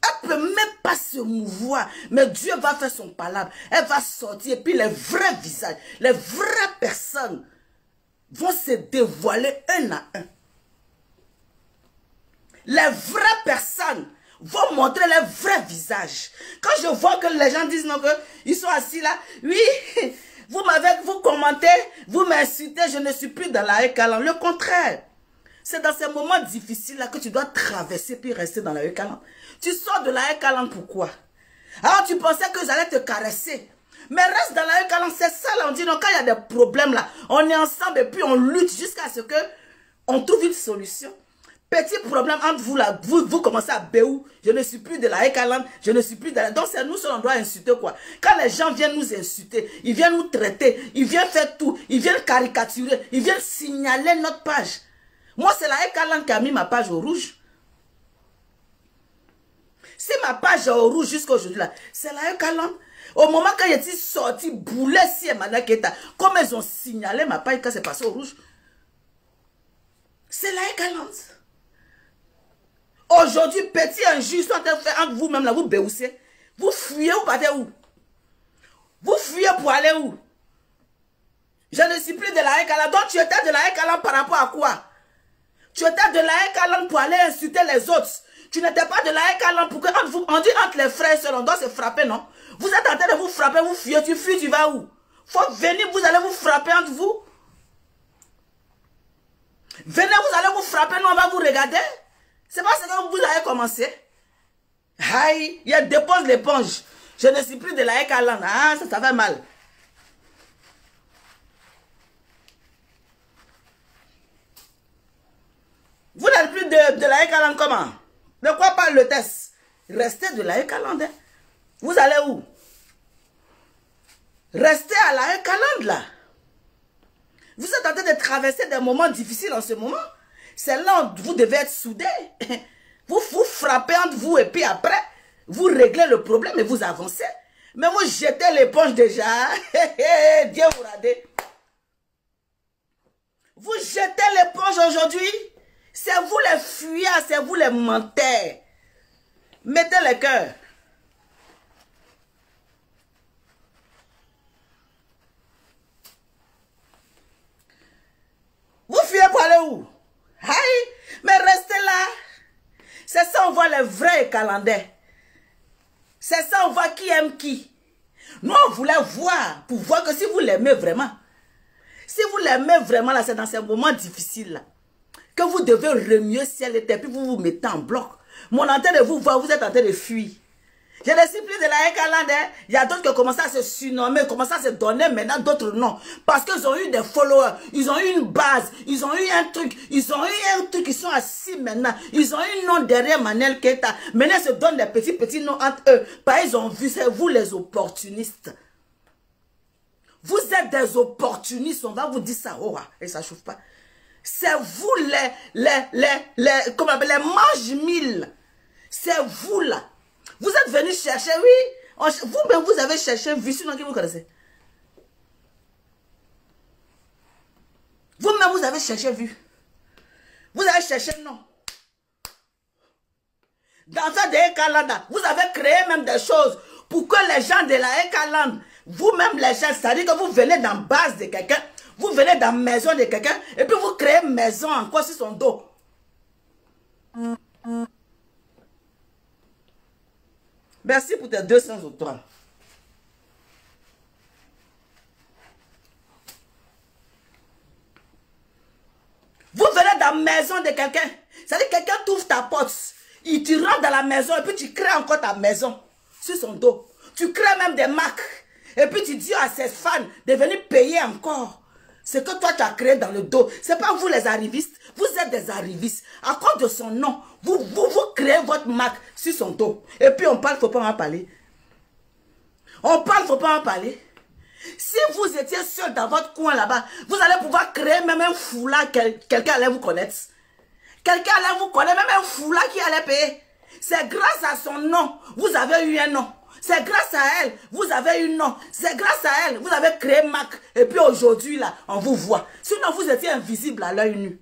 Elle ne peut même pas se mouvoir. Mais Dieu va faire son palabre. Elle va sortir. Et puis les vrais visages, les vraies personnes vont se dévoiler un à un. Les vraies personnes vont montrer les vrais visages. Quand je vois que les gens disent non, ils sont assis là. Oui, vous commentez, vous m'insultez, je ne suis plus dans la Ekalan. Le contraire. C'est dans ces moments difficiles-là que tu dois traverser puis rester dans la Ekalan. Tu sors de la Ekalan, pourquoi? Alors tu pensais que j'allais te caresser. Mais reste dans la Ekalan, c'est ça là. On dit non, quand il y a des problèmes là, on est ensemble et puis on lutte jusqu'à ce que on trouve une solution. Petit problème entre vous là, vous commencez à béou. Je ne suis plus de la Ekalan, je ne suis plus de la... Donc c'est nous seul on doit insulter quoi. Quand les gens viennent nous insulter, ils viennent nous traiter, ils viennent faire tout, ils viennent caricaturer, ils viennent signaler notre page. Moi, c'est la Ekalan qui a mis ma page au rouge. Si ma page est au rouge jusqu'à aujourd'hui, c'est la Ekalan. Au moment quand il est sorti, boulet si Emmanuel Keita, comme ils ont signalé ma page quand c'est passé au rouge, c'est la Ekalan. Aujourd'hui, petit injuste, sont en train de faire entre vous-même, là, vous béoussez. Vous fuyez, vous partez où? Vous fuyez pour aller où? Je ne suis plus de la Ekalan. Donc, tu étais de la Ekalan par rapport à quoi? Tu étais de la Ekalan pour aller insulter les autres. Tu n'étais pas de la Ekalan pour que on dit entre les frères seuls, on doit se frapper, non? Vous êtes en train de vous frapper, vous fuyez, tu fuis, tu vas où? Faut venir, vous allez vous frapper entre vous. Venez, vous allez vous frapper, nous on va vous regarder. C'est pas ce que vous avez commencé. Aïe, il dépose l'éponge. Je ne suis plus de la Ekaland. Ah, ça fait mal. Vous n'êtes plus de la Ekaland comment? De quoi parle le test? Restez de la Ekaland. Hein? Vous allez où? Restez à la Ekaland là. Vous êtes en train de traverser des moments difficiles en ce moment. C'est là où vous devez être soudés. Vous vous frappez entre vous et puis après, vous réglez le problème et vous avancez. Mais vous jetez l'éponge déjà. Dieu vous rade. Vous jetez l'éponge aujourd'hui. C'est vous les fuyards, c'est vous les menteurs. Mettez le cœur. Vous fuyez pour aller où? Aïe, mais restez là. C'est ça, on voit les vrais calendriers. C'est ça, on voit qui aime qui. Nous, on voulait voir, pour voir que si vous l'aimez vraiment. Si vous l'aimez vraiment, là, c'est dans ces moments difficiles, là, que vous devez remuer ciel et terre, puis vous vous mettez en bloc. Mon en train de vous voir, vous êtes en train de fuir. Je ne suis plus de la Ekaland. Il y a d'autres qui commencent à se surnommer, commencent à se donner maintenant d'autres noms. Parce qu'ils ont eu des followers, ils ont eu une base, ils ont eu un truc, ils sont assis maintenant. Ils ont eu un nom derrière Manel Keita. Maintenant, ils se donnent des petits noms entre eux. Parce qu'ils ont vu, c'est vous les opportunistes. Vous êtes des opportunistes, on va vous dire ça, oh, et ça ne chauffe pas. C'est vous les mange-mille. C'est vous là. Vous êtes venus chercher, oui. Vous-même, vous avez cherché vu, sinon qui vous connaissez. Vous-même, vous avez cherché vu. Vous avez cherché non. Dans ça de Ekaland, vous avez créé même des choses pour que les gens de la Ekaland, vous-même les gens, c'est-à-dire que vous venez dans la base de quelqu'un, vous venez dans la maison de quelqu'un, et puis vous créez une maison encore sur son dos. Merci pour tes 200 autres. Vous venez dans la maison de quelqu'un. C'est-à-dire que quelqu'un t'ouvre ta porte. Tu rentres dans la maison et puis tu crées encore ta maison sur son dos. Tu crées même des marques. Et puis tu dis à ses fans de venir payer encore. C'est que toi tu as créé dans le dos. Ce n'est pas vous les arrivistes. Vous êtes des arrivistes. À cause de son nom, vous créez votre marque sur son dos. Et puis on parle, il ne faut pas en parler. On parle, il ne faut pas en parler. Si vous étiez seul dans votre coin là-bas, vous allez pouvoir créer même un foulard, quelqu'un allait vous connaître. Quelqu'un allait vous connaître, même un foulard qui allait payer. C'est grâce à son nom, vous avez eu un nom. C'est grâce à elle, vous avez eu un nom. C'est grâce à elle, vous avez créé marque. Et puis aujourd'hui, là, on vous voit. Sinon, vous étiez invisible à l'œil nu.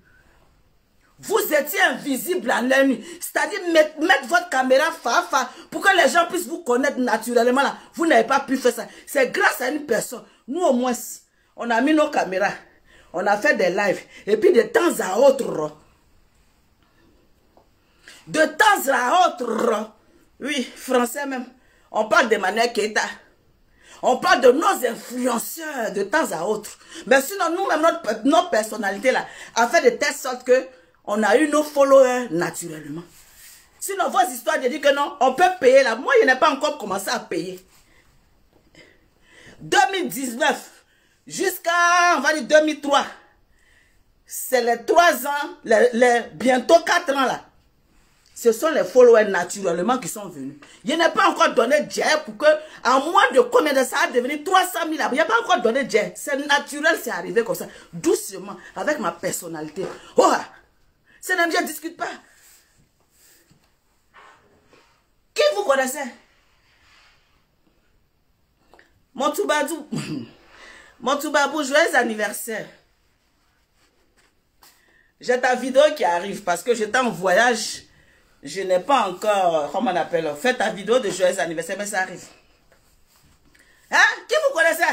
Vous étiez invisible à l'œil nu. C'est-à-dire mettre votre caméra fa pour que les gens puissent vous connaître naturellement. Là. Vous n'avez pas pu faire ça. C'est grâce à une personne. Nous, au moins, on a mis nos caméras. On a fait des lives. Et puis, de temps à autre, oui, français même, on parle de Manel Keita. On parle de nos influenceurs de temps à autre. Mais sinon, nous-mêmes, notre personnalité là, a fait de telle sorte que on a eu nos followers naturellement. Sinon, vos histoires de dire que non, on peut payer là. Moi, je n'ai pas encore commencé à payer. 2019 jusqu'à, on va dire 2003. C'est les 3 ans, bientôt 4 ans là. Ce sont les followers naturellement qui sont venus. Je n'ai pas encore donné Dieu pour que, en moins de combien de ça a devenu 300 000 abonnés. Je n'ai pas encore donné Dieu. C'est naturel, c'est arrivé comme ça. Doucement, avec ma personnalité. Oh, c'est même, je ne discute pas. Qui vous connaissez? Mon Toubadou. Mon Toubabou, joyeux anniversaire. J'ai ta vidéo qui arrive parce que j'étais en voyage. Je n'ai pas encore, comment on appelle, fait ta vidéo de joyeux anniversaire, mais ça arrive. Hein? Qui vous connaissez?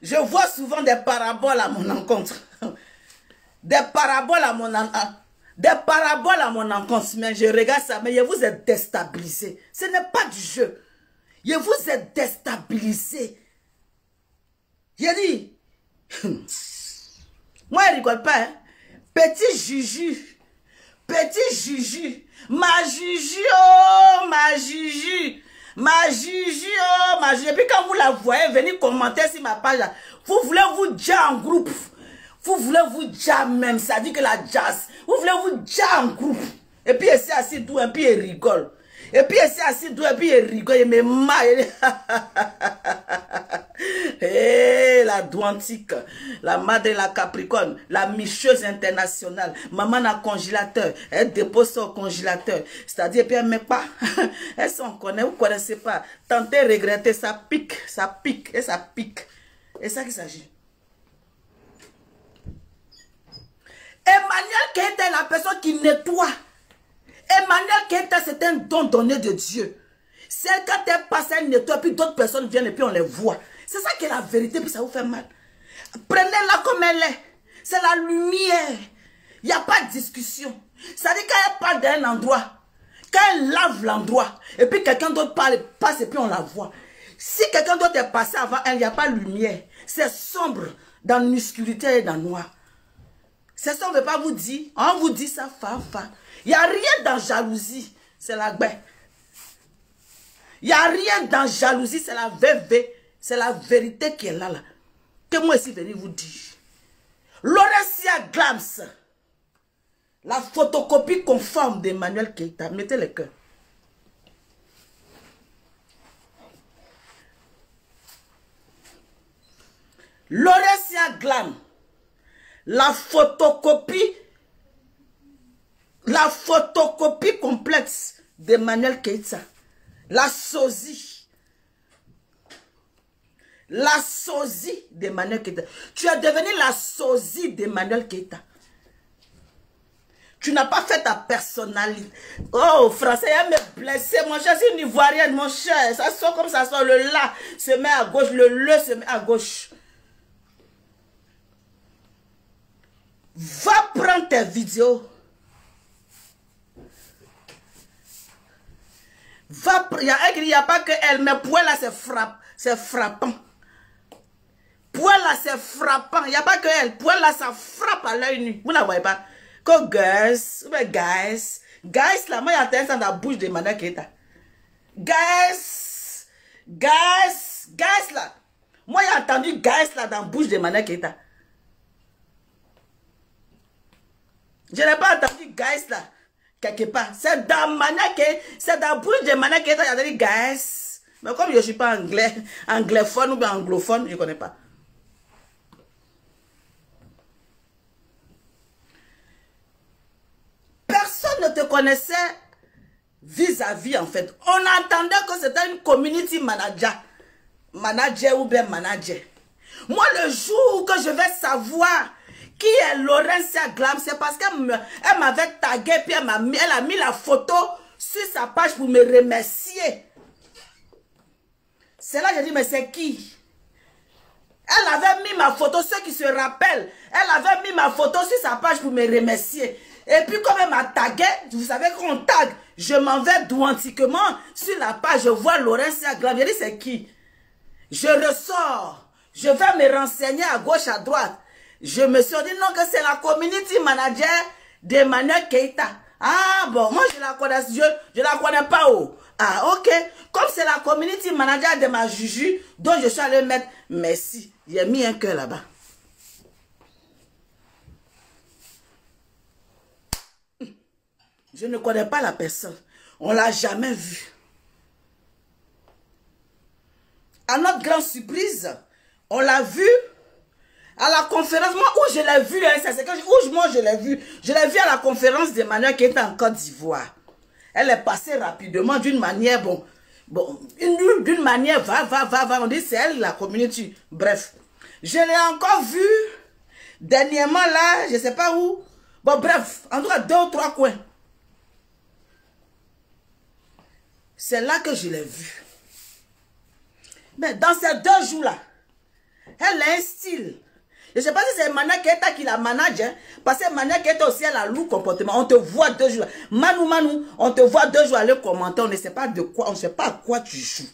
Je vois souvent des paraboles à mon encontre. Des paraboles à mon encontre. Mais je regarde ça, mais je vous êtes déstabilisé. Ce n'est pas du jeu. Je vous êtes déstabilisé. J'ai dit, Moi, elle rigole pas. Hein. Petit Juju. Petit Juju. Ma Juju, oh, ma Juju. Ma Juju, oh, ma Juju. Et puis quand vous la voyez, venez commenter sur ma page. Vous voulez vous dire en groupe. Vous voulez vous dire même. Ça dit que la jazz. Vous voulez vous dire en groupe. Et puis elle s'est assise tout, et puis elle rigole. Et puis elle s'est assise tout, et puis elle rigole. Elle me maille. Hey, la douantique, la madre la capricorne, la micheuse internationale, maman a congélateur, elle dépose son congélateur, c'est-à-dire, puis elle met pas, elle s'en connaît, vous connaissez pas, tentez regretter, ça pique, et ça pique, et ça qu'il s'agit. Emmanuel Keïta est la personne qui nettoie. Emmanuel Keïta, c'est un don donné de Dieu. C'est quand elle passe, elle nettoie, puis d'autres personnes viennent et puis on les voit. C'est ça qui est la vérité, puis ça vous fait mal. Prenez-la comme elle est. C'est la lumière. Il n'y a pas de discussion. Ça dit quand elle parle d'un endroit, quand elle lave l'endroit, et puis quelqu'un d'autre passe et puis on la voit. Si quelqu'un d'autre est passé avant elle, il n'y a pas de lumière. C'est sombre dans l'obscurité et dans le noir. C'est ça, on ne veut pas vous dire. On vous dit ça, fa. Il n'y a rien dans jalousie. C'est la baie. Il n'y a rien dans jalousie, c'est la VV. C'est la vérité qui est là. Que moi ici venir vous dire. Laurentia Glams. La photocopie conforme d'Emmanuel Keïta. Mettez le cœur. Laurentia Glams. La photocopie complexe d'Emmanuel Keïta. La sosie. La sosie d'Emmanuel Keïta. Tu es devenu la sosie d'Emmanuel Keïta. Tu n'as pas fait ta personnalité. Oh, français, elle me blessé, mon cher. C'est une ivoirienne, mon cher. Ça sort comme ça sort. Le la se met à gauche, le se met à gauche. Va prendre tes vidéos. Va, il n'y a pas que elle, mais pour elle, là, c'est frappant. Pour elle, là, c'est frappant. Il n'y a pas que elle. Pour elle, là, ça frappe à l'œil nu. Vous ne la voyez pas. Que guys, là, moi, il y a un dans la bouche de Emmanuel Keïta. Guys, là. Moi, j'ai entendu guys, là, dans la bouche de Emmanuel Keïta. Je n'ai pas entendu guys, là. Quelque part. C'est dans la bouche de Emmanuel Keïta, il y a dit guys. Mais comme je ne suis pas anglophone ou bien anglophone, je ne connais pas. Personne ne te connaissait vis-à-vis, en fait. On entendait que c'était une community manager ou bien manager. Moi, le jour que je vais savoir qui est Laurentia Glams, c'est parce qu'elle m'avait tagué, puis elle a mis la photo sur sa page pour me remercier. C'est là que je dis, mais c'est qui? Elle avait mis ma photo, ceux qui se rappellent, elle avait mis ma photo sur sa page pour me remercier. Et puis comme elle m'a tagué, vous savez qu'on tag, je m'en vais douantiquement sur la page, je vois Laurentia Glams. Je dis, c'est qui? Je ressors, je vais me renseigner à gauche, à droite. Je me suis dit non, que c'est la community manager d'Emmanuel Keïta. Ah bon, moi je la connais, je la connais pas. Oh. Ah ok, comme c'est la community manager de ma Juju, donc je suis allé mettre merci. J'ai mis un cœur là-bas. Je ne connais pas la personne. On ne l'a jamais vue. À notre grande surprise, on l'a vue à la conférence. Moi, où je l'ai vue, moi je l'ai vue. Je l'ai vue à la conférence d'Emmanuel qui était en Côte d'Ivoire. Elle est passée rapidement d'une manière, d'une manière, va. On dit c'est elle la communauté. Bref, je l'ai encore vue dernièrement là, je ne sais pas où. Bon, bref, en tout cas 2 ou 3 coins. C'est là que je l'ai vue. Mais dans ces 2 jours-là, elle a un style. Je ne sais pas si c'est Emmanuel Keïta qui la manage, hein, parce que Emmanuel Keïta aussi, elle a loup comportement. On te voit 2 jours. Manu, on te voit 2 jours aller commenter. On ne sait pas de quoi, on ne sait pas à quoi tu joues.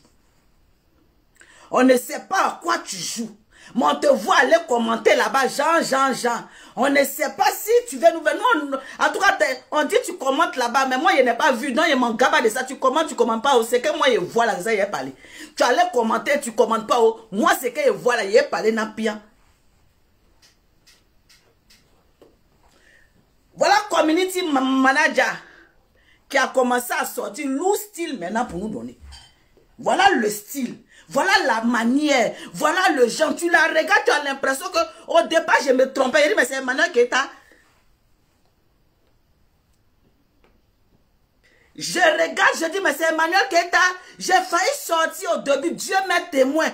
On ne sait pas à quoi tu joues. Mais on te voit aller commenter là-bas, Jean. On ne sait pas si tu veux nous venir. En tout cas, on dit tu commentes là-bas, mais moi, je n'ai pas vu. Non, il m'en gaba de ça. Tu commentes pas. C'est que moi, je vois là, ça, il est parlé. Tu allais commenter, tu commentes pas. Moi, c'est que je vois là, il est parlé, n'a pire. Voilà, community manager qui a commencé à sortir le style maintenant pour nous donner. Voilà le style. Voilà la manière. Voilà le genre. Tu la regardes, tu as l'impression que au départ, je me trompais. Je dis, mais c'est Emmanuel Keita. Je regarde, je dis, mais c'est Emmanuel Keita. J'ai failli sortir au début. Dieu m'est témoin.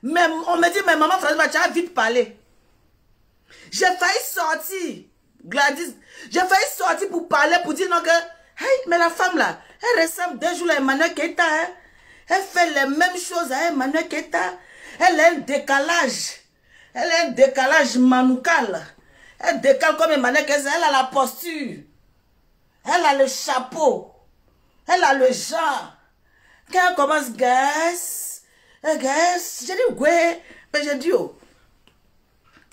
Mais on me dit, mais maman François, tu as vite parlé. J'ai failli sortir. Gladys, j'ai failli sortir pour parler, pour dire non que, hey, mais la femme là, elle ressemble 2 jours à Emmanuel Keita, hein? Elle fait les mêmes choses à Emmanuel Keita. Elle a un décalage. Elle a un décalage manoucal. Elle décale comme Emmanuel Keita. Elle a la posture. Elle a le chapeau. Elle a le genre. Quand elle commence, guys, j'ai dit, ouais, mais j'ai dit, oh.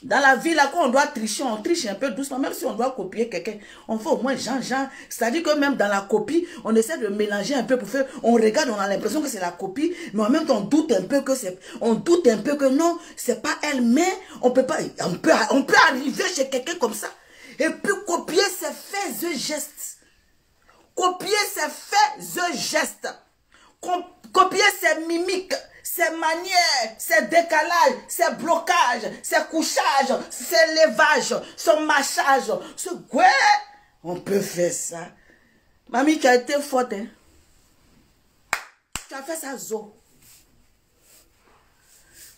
Dans la vie, là, quand on doit tricher, on triche un peu doucement. Même si on doit copier quelqu'un, on fait au moins Jean. C'est-à-dire que même dans la copie, on essaie de mélanger un peu pour faire... On regarde, on a l'impression que c'est la copie, mais en même temps, on doute un peu que c'est... On doute un peu que non, c'est pas elle, mais on peut pas... On peut arriver chez quelqu'un comme ça et puis copier ses faits et gestes. Copier ses faits et gestes. Copier ses mimiques. Ses manières, ses décalages, ses blocages, ses couchages, ses levages, son mâchage. Ouais, on peut faire ça. Mamie, tu as été forte, hein? Tu as fait ça, zo.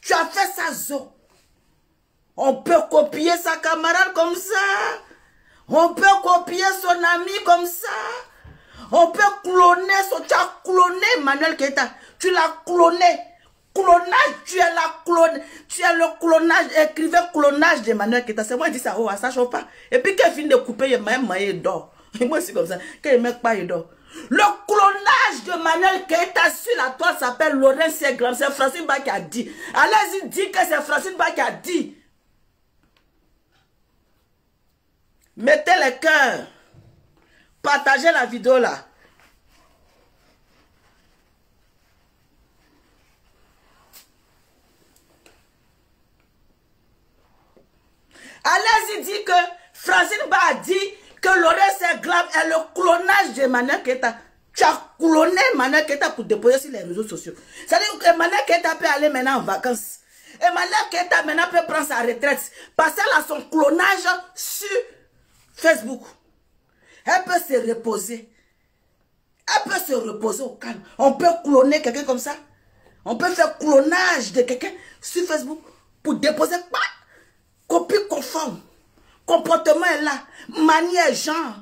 Tu as fait ça, zo. On peut copier sa camarade comme ça. On peut copier son ami comme ça. On peut cloner son... Tu as cloné Emmanuel Keita. Tu l'as cloné. Clonage, tu es la clone, tu es le clonage, écrivez clonage d'Emmanuel Keita. C'est moi qui dis ça, oh, ça chauffe pas. Et puis qu'elle finit de couper, il dort. Et moi c'est comme ça, quand il ne met pas, il dort. Le clonage de Emmanuel Keita sur la toile s'appelle Laurent Segran. C'est Francine Ba qui a dit. Allez-y, dis que c'est Francine Ba qui a dit. Mettez les cœurs. Partagez la vidéo là. Allez-y dire que Francine Ba a dit que Laurent Seglam est le clonage d'Emmanuel Keita. Tu as cloné Emmanuel Keita pour déposer sur les réseaux sociaux. C'est-à-dire qu'Emmanuel Keita peut aller maintenant en vacances. Emmanuel Keita maintenant peut prendre sa retraite. Parce qu'elle a son clonage sur Facebook. Elle peut se reposer. Elle peut se reposer au calme. On peut cloner quelqu'un comme ça. On peut faire clonage de quelqu'un sur Facebook pour déposer quoi? Copie conforme. Comportement est là. Manière, genre.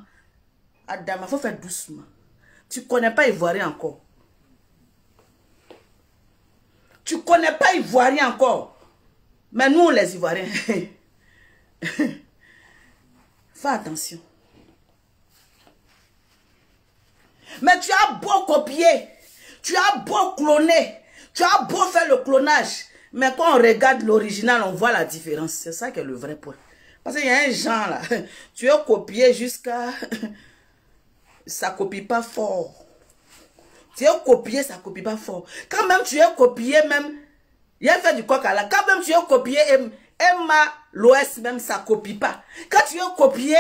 Adam, il faut faire doucement. Tu ne connais pas Ivoirien encore. Tu ne connais pas Ivoirien encore. Mais nous, les Ivoiriens. Fais attention. Mais tu as beau copier. Tu as beau cloner. Tu as beau faire le clonage. Mais quand on regarde l'original, on voit la différence. C'est ça qui est le vrai point. Parce qu'il y a un genre là. Tu as copié jusqu'à... Ça ne copie pas fort. Tu as copié, ça ne copie pas fort. Quand même tu as copié même... Il a fait du coq à la... Quand même tu as copié Emma l'Ouest même, ça ne copie pas. Quand tu as copié...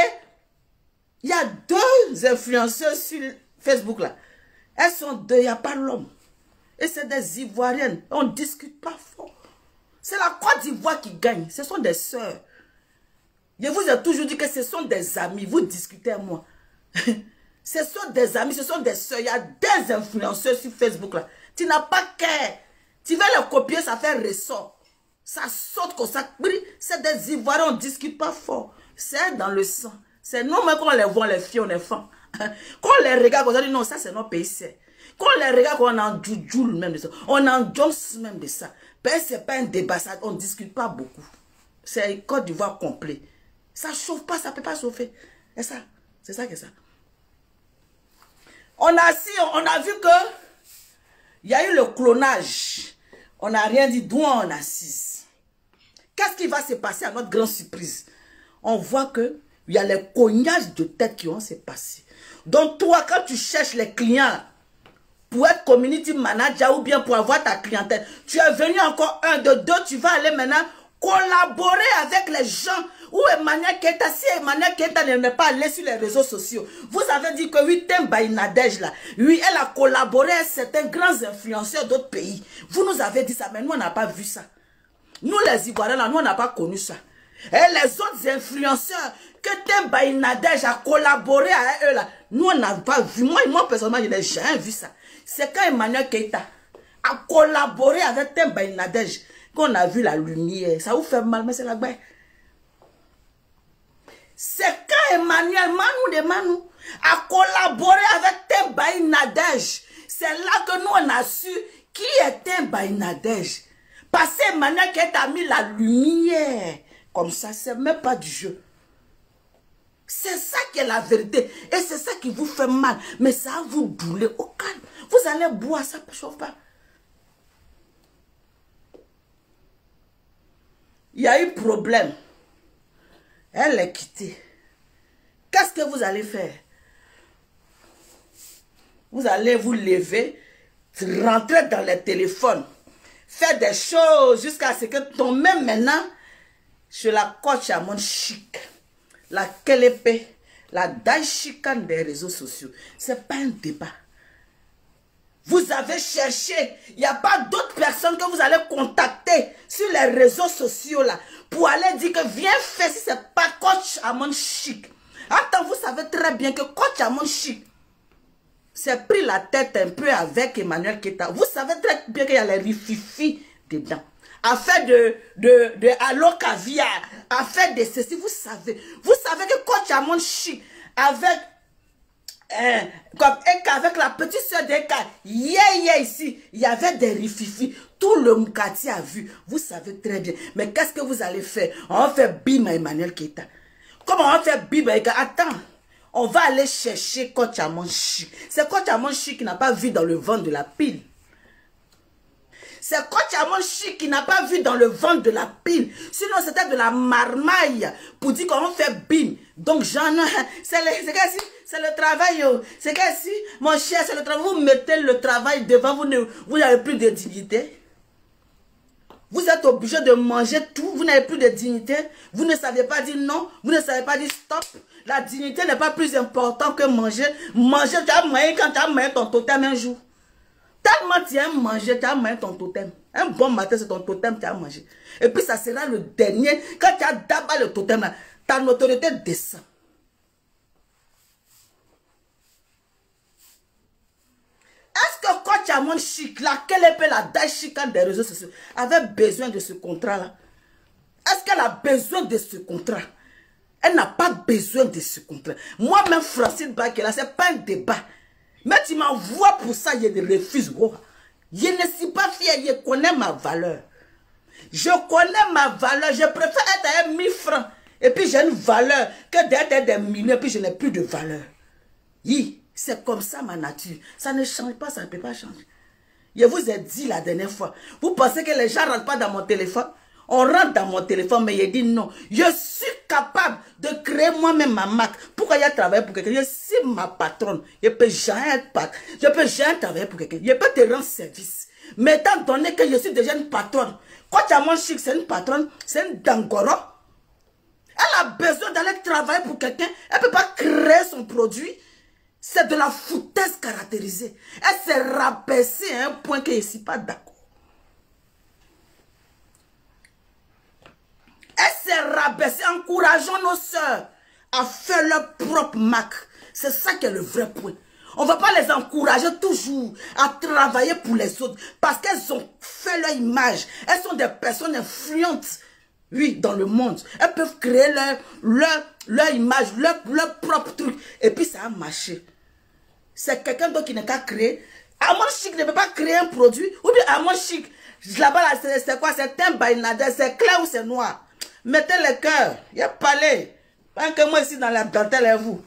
Il y a 2 influenceuses sur Facebook là. Elles sont 2, il n'y a pas l'homme. Et c'est des Ivoiriennes. On ne discute pas fort. C'est la Côte d'Ivoire qui gagne. Ce sont des sœurs. Je vous ai toujours dit que ce sont des amis. Vous discutez à moi. Ce sont des amis, ce sont des sœurs. Il y a des influenceurs sur Facebook là. Tu n'as pas qu'à. Tu vas les copier, ça fait ressort. Ça saute comme ça. C'est des Ivoiriens, on ne discute pas fort. C'est dans le sang. C'est nous, mais quand on les voit, les filles, on est fans. Quand on les regarde, on dit non, ça c'est notre pays. Quand on les regarde, on en djoujoule même de ça. On en josse même de ça. Ce n'est pas un débat, ça, on ne discute pas beaucoup. C'est Côte d'Ivoire complet. Ça ne chauffe pas, ça ne peut pas chauffer. Et ça, c'est ça que ça. On a vu que il y a eu le clonage. On n'a rien dit d'où on assise. Qu'est-ce qui va se passer à notre grande surprise? On voit que il y a les cognages de tête qui vont se passer. Donc toi, quand tu cherches les clients pour être community manager ou bien pour avoir ta clientèle, tu es venu encore un, de deux, tu vas aller maintenant collaborer avec les gens. Ou Emmanuel Keita, si Emmanuel Keita n'est pas allé sur les réseaux sociaux, vous avez dit que oui, Temba Inadej là, oui, elle a collaboré avec certains grands influenceurs d'autres pays. Vous nous avez dit ça, mais nous on n'a pas vu ça. Nous les Ivoiriens là, nous on n'a pas connu ça. Et les autres influenceurs que Temba Inadej a collaboré avec eux là, nous on n'a pas vu. Moi personnellement, je n'ai jamais vu ça. C'est quand Emmanuel Keita a collaboré avec Temba Inadej qu'on a vu la lumière. Ça vous fait mal, mais c'est la guerre. C'est quand Emmanuel Manu a collaboré avec Temba Inadej. C'est là que nous on a su qui est Temba Inadej. Parce que Emmanuel Keita a mis la lumière. Comme ça, c'est même pas du jeu. C'est ça qui est la vérité. Et c'est ça qui vous fait mal. Mais ça va vous brûler au calme. Vous allez boire, ça ne chauffe pas. Il y a eu problème. Elle est quittée. Qu'est-ce que vous allez faire? Vous allez vous lever, rentrer dans les téléphones, faire des choses jusqu'à ce que tomber maintenant sur la coach à mon chic. La Kelepe, la daïchicane des réseaux sociaux. Ce n'est pas un débat. Vous avez cherché, il n'y a pas d'autres personnes que vous allez contacter sur les réseaux sociaux là pour aller dire que viens faire si ce n'est pas coach Amon Chic. Attends, vous savez très bien que coach Amon Chic s'est pris la tête un peu avec Emmanuel Keita. Vous savez très bien qu'il y a les rififi dedans. Affaire de Allo Caviar, affaire de ceci, vous savez que coach Amon Chic avec comme Eka, avec la petite soeur d'Eka, ici, il y avait des rififi. Tout le Moukati a vu. Vous savez très bien. Mais qu'est-ce que vous allez faire? On va faire bim à Emmanuel Keita. Comment on va faire bim à Eka? Attends, on va aller chercher coach Amon Chic. C'est coach Amon Chic qui n'a pas vu dans le ventre de la pile. C'est coach Amon Chic qui n'a pas vu dans le ventre de la pile. Sinon, c'était de la marmaille pour dire qu'on fait bim. Donc, c'est le travail. C'est que si, mon cher, c'est le travail. Vous mettez le travail devant, vous n'avez plus de dignité. Vous êtes obligé de manger tout. Vous n'avez plus de dignité. Vous ne savez pas dire non. Vous ne savez pas dire stop. La dignité n'est pas plus importante que manger. Manger, tu as moyen quand tu as moyen ton totem un jour. Tellement tu aimes manger, tu as mangé ton totem. Un bon matin, c'est ton totem, tu as mangé. Et puis ça sera le dernier. Quand tu as d'abord le totem, là, ta notoriété descend. Est-ce que coach Amon Chic, laquelle est la daïchicane des réseaux sociaux, avait besoin de ce contrat-là? Est-ce qu'elle a besoin de ce contrat? Elle n'a pas besoin de ce contrat. Moi-même, Francine Bakela, ce n'est pas un débat. Mais tu m'envoies pour ça, je refuse. Je ne suis pas fier, je connais ma valeur. Je connais ma valeur. Je préfère être à 1000 francs. Et puis j'ai une valeur que d'être des millions. Et puis je n'ai plus de valeur. Oui, c'est comme ça ma nature. Ça ne change pas, ça ne peut pas changer. Je vous ai dit la dernière fois. Vous pensez que les gens ne rentrent pas dans mon téléphone? On rentre dans mon téléphone, mais il dit non. Je suis capable de créer moi-même ma marque. Pourquoi il travaille pour quelqu'un? Je suis ma patronne. Je peux jamais être patronne. Je peux jamais travailler pour quelqu'un. Je peux te rendre service. Mais étant donné que je suis déjà une patronne, quand Amon Chic, c'est une patronne, c'est une dangoro. Elle a besoin d'aller travailler pour quelqu'un. Elle ne peut pas créer son produit. C'est de la foutaise caractérisée. Elle s'est rabaissée à un point que je ne suis pas d'accord. Elle s'est rabaissée, encourageant nos sœurs à faire leur propre marque. C'est ça qui est le vrai point. On ne va pas les encourager toujours à travailler pour les autres parce qu'elles ont fait leur image. Elles sont des personnes influentes, oui, dans le monde. Elles peuvent créer leur image, leur propre truc. Et puis ça a marché. C'est quelqu'un d'autre qui n'a qu'à créer. Amon Chic ne peut pas créer un produit. Ou bien Amon Chic, là-bas, c'est quoi? C'est un baïnadère, c'est clair ou c'est noir? Mettez le cœur. Il y a palais. Pas que moi ici dans la dentelle et vous.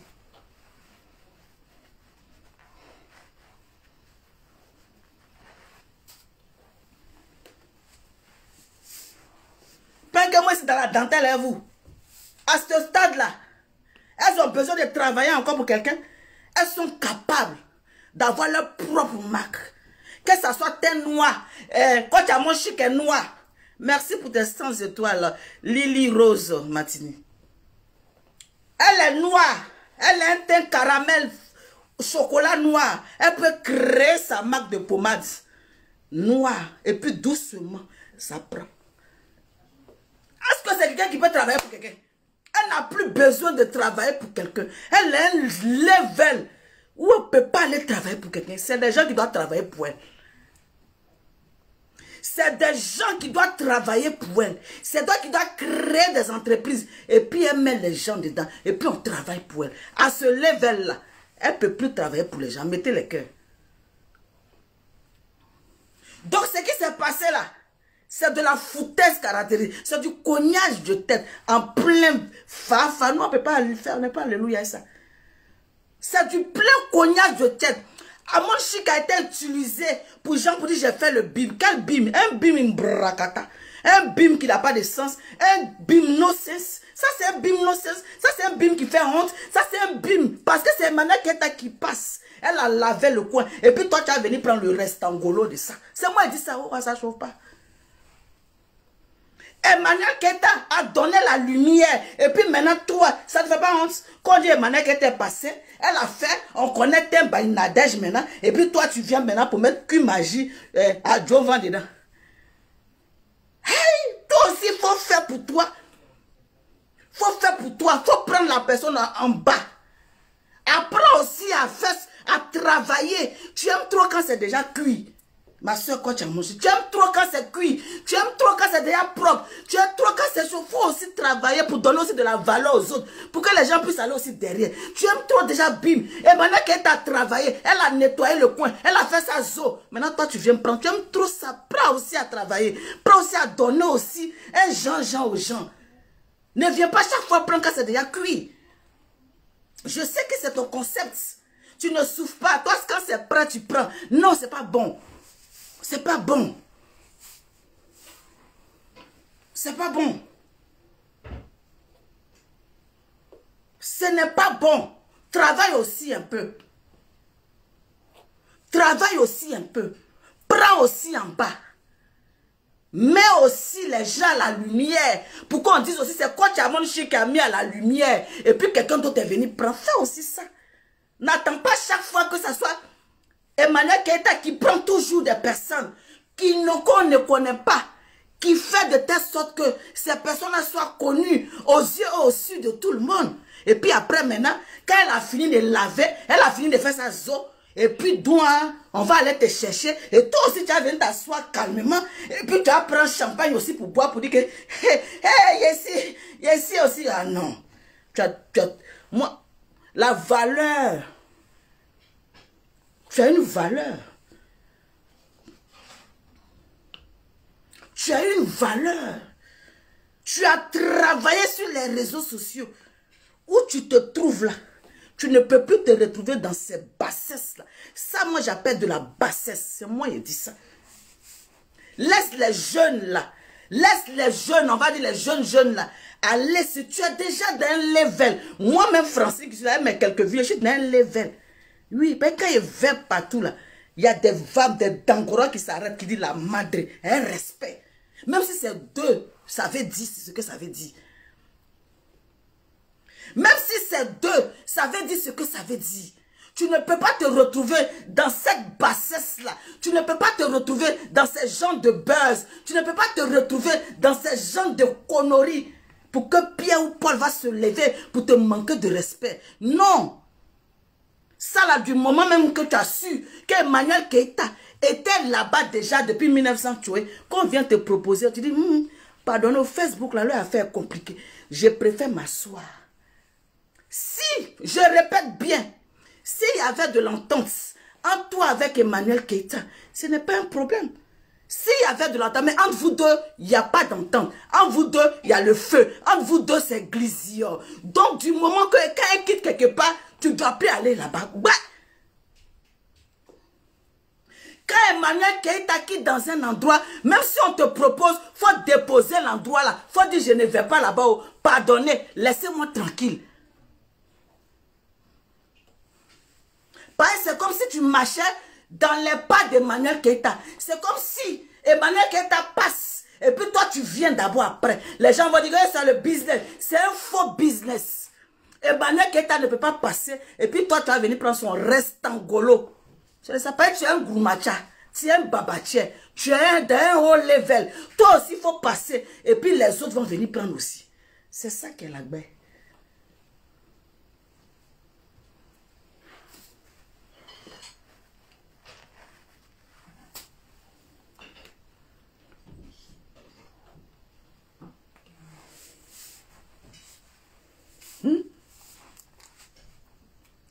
Pas que moi la dentelle et vous. À ce stade-là, elles ont besoin de travailler encore pour quelqu'un. Elles sont capables d'avoir leur propre marque. Que ça soit teint noir, quand tu as mon chic est noir. Merci pour tes 100 étoiles, Lily Rose Martini. Elle est noire. Elle a un teint caramel, chocolat noir. Elle peut créer sa marque de pommade noire. Et puis doucement, ça prend. Est-ce que c'est quelqu'un qui peut travailler pour quelqu'un? Elle n'a plus besoin de travailler pour quelqu'un. Elle a un level où elle ne peut pas aller travailler pour quelqu'un. C'est des gens qui doivent travailler pour elle. C'est des gens qui doivent travailler pour elle. C'est toi qui dois créer des entreprises. Et puis elle met les gens dedans. Et puis on travaille pour elle. À ce level-là, elle ne peut plus travailler pour les gens. Mettez les cœurs. Donc ce qui s'est passé là, c'est de la foutaise caractéristique. C'est du cognage de tête en plein fafa. Nous, on ne peut pas le faire. On n'est pas alléluia ça. C'est du plein cognage de tête. Mon chic a été utilisé pour gens pour dire j'ai fait le bim. Quel bim? Un bim in brakata. Un bim qui n'a pas de sens. Un bim no sens. Ça c'est un bim no sens. Ça c'est un bim qui fait honte. Ça c'est un bim. Parce que c'est Emmanuel Keita qui passe. Elle a lavé le coin. Et puis toi tu as venu prendre le reste en golo de ça. C'est moi qui dis ça. Oh, ça ne chauffe pas. Emmanuel Keita a donné la lumière. Et puis maintenant, toi, ça ne fait pas honte. Quand dit Emmanuel Keita est passé, elle a fait, on connaît un Nadège maintenant. Et puis toi, tu viens maintenant pour mettre qu'une magie à Jovan dedans. Hey, toi aussi, il faut faire pour toi. Il faut faire pour toi. Il faut prendre la personne en bas. Apprends aussi à faire, à travailler. Tu aimes trop quand c'est déjà cuit. Ma soeur, quand tu as mangé, tu aimes trop quand c'est cuit. Tu aimes trop quand c'est déjà propre. Tu aimes trop quand c'est chaud. Il faut aussi travailler pour donner aussi de la valeur aux autres. Pour que les gens puissent aller aussi derrière. Tu aimes trop déjà bim. Et maintenant qu'elle t'a travaillé, elle a nettoyé le coin. Elle a fait sa zo. Maintenant, toi, tu viens prendre. Tu aimes trop ça. Prends aussi à travailler. Prends aussi à donner aussi un genre aux gens. Ne viens pas chaque fois prendre quand c'est déjà cuit. Je sais que c'est ton concept. Tu ne souffres pas. Toi, quand c'est prêt, tu prends. Non, c'est pas bon. C'est pas bon. C'est pas bon. Ce n'est pas bon. Travaille aussi un peu. Travaille aussi un peu. Prends aussi en bas. Mets aussi les gens à la lumière. Pourquoi on dit aussi, c'est quoi Tiamon qui a mis à la lumière. Et puis quelqu'un d'autre est venu prendre. Fais aussi ça. N'attends pas chaque fois que ça soit Emmanuel Keita qui prend toujours des personnes qu'on ne connaît pas, qui fait de telle sorte que ces personnes-là soient connues aux yeux et au su de tout le monde. Et puis après maintenant, quand elle a fini de laver, elle a fini de faire sa zo, et puis on va aller te chercher, et toi aussi tu vas venir t'asseoir calmement, et puis tu vas prendre champagne aussi pour boire, pour dire que, ici aussi, ah non. Moi, la valeur, tu as une valeur. Tu as une valeur. Tu as travaillé sur les réseaux sociaux. Où tu te trouves là, tu ne peux plus te retrouver dans ces bassesses-là. Ça, moi, j'appelle de la bassesse. C'est moi qui dis ça. Laisse les jeunes là. Laisse les jeunes, on va dire les jeunes là. Allez, si tu es déjà dans un level. Moi-même, Francis, qui suis là, mais quelques vieux, je suis dans un level. Oui, mais quand il va partout là, il y a des femmes, des dangoras qui s'arrêtent, qui disent la madre, un respect. Même si c'est deux, ça veut dire ce que ça veut dire. Même si c'est deux, ça veut dire ce que ça veut dire. Tu ne peux pas te retrouver dans cette bassesse-là. Tu ne peux pas te retrouver dans ces gens de buzz. Tu ne peux pas te retrouver dans ces gens de conneries pour que Pierre ou Paul va se lever pour te manquer de respect. Non. Ça là, du moment même que tu as su qu'Emmanuel Keita était là-bas déjà depuis 1900, qu'on vient te proposer, tu dis, pardonne, au Facebook, là, l'affaire est compliquée. Je préfère m'asseoir. Si, je répète bien, s'il y avait de l'entente entre toi avec Emmanuel Keita, ce n'est pas un problème. S'il y avait de l'entente, mais entre vous deux, il n'y a pas d'entente. Entre vous deux, il y a le feu. Entre vous deux, c'est glissio. Donc, du moment que quand elle quitte quelque part, tu ne dois plus aller là-bas. Bah. Quand Emmanuel Keïta quitte dans un endroit, même si on te propose, il faut déposer l'endroit là. Il faut dire je ne vais pas là-bas. Pardonnez, laissez-moi tranquille. C'est comme si tu marchais dans les pas d'Emmanuel Keïta. C'est comme si Emmanuel Keïta passe. Et puis toi, tu viens d'abord après. Les gens vont dire que c'est le business. C'est un faux business. Emmanuel Keïta ne peut pas passer. Et puis toi, tu vas venir prendre son restangolo. Ça s'appelle, tu es un goumacha. Tu es un babaché. Tu es d'un haut level. Toi aussi, il faut passer. Et puis les autres vont venir prendre aussi. C'est ça qu'est la baie.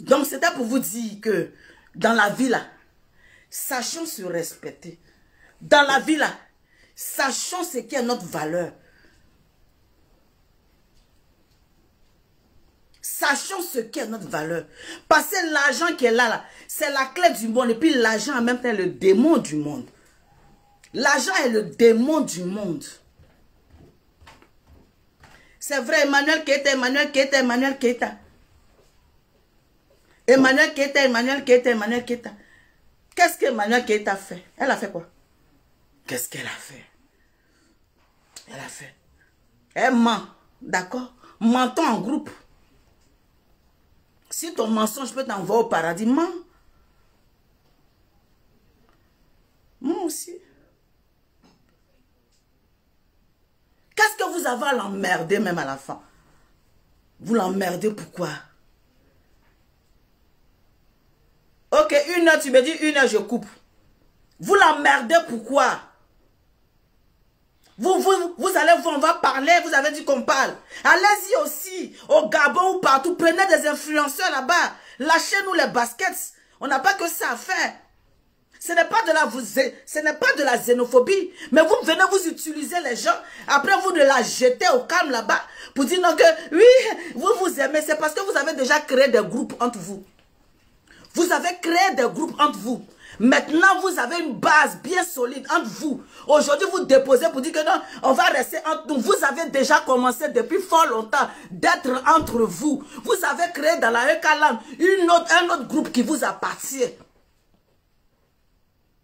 Donc, c'était pour vous dire que dans la vie là, sachons se respecter. Dans la vie là, sachons ce qui est notre valeur. Sachons ce qui est notre valeur. Parce que l'argent qui est là, c'est la clé du monde. Et puis l'argent en même temps est le démon du monde. L'argent est le démon du monde. C'est vrai, Emmanuel Keïta, Emmanuel Keïta, Emmanuel Keïta. Emmanuel Keïta, Emmanuel Keïta, Emmanuel Keïta. Qu'est-ce qu'Emmanuel Keïta a fait? Elle a fait quoi? Qu'est-ce qu'elle a fait? Elle a fait. Elle ment, d'accord? Mentons en groupe. Si ton mensonge peut t'envoyer au paradis, mens. Moi aussi. Qu'est-ce que vous avez à l'emmerder même à la fin? Vous l'emmerdez pourquoi? Ok, 1 heure, tu me dis 1 heure, je coupe. Vous l'emmerdez pourquoi? Vous allez voir, on va parler, vous avez dit qu'on parle. Allez-y aussi, au Gabon ou partout, prenez des influenceurs là-bas. Lâchez-nous les baskets. On n'a pas que ça à faire. Ce n'est pas de la xénophobie, mais vous venez vous utiliser les gens, après vous de la jeter au calme là-bas, pour dire non que, oui, vous aimez, c'est parce que vous avez déjà créé des groupes entre vous. Vous avez créé des groupes entre vous. Maintenant, vous avez une base bien solide entre vous. Aujourd'hui, vous déposez pour dire que non, on va rester entre nous. Vous avez déjà commencé depuis fort longtemps d'être entre vous. Vous avez créé dans la Ekalan un autre groupe qui vous appartient.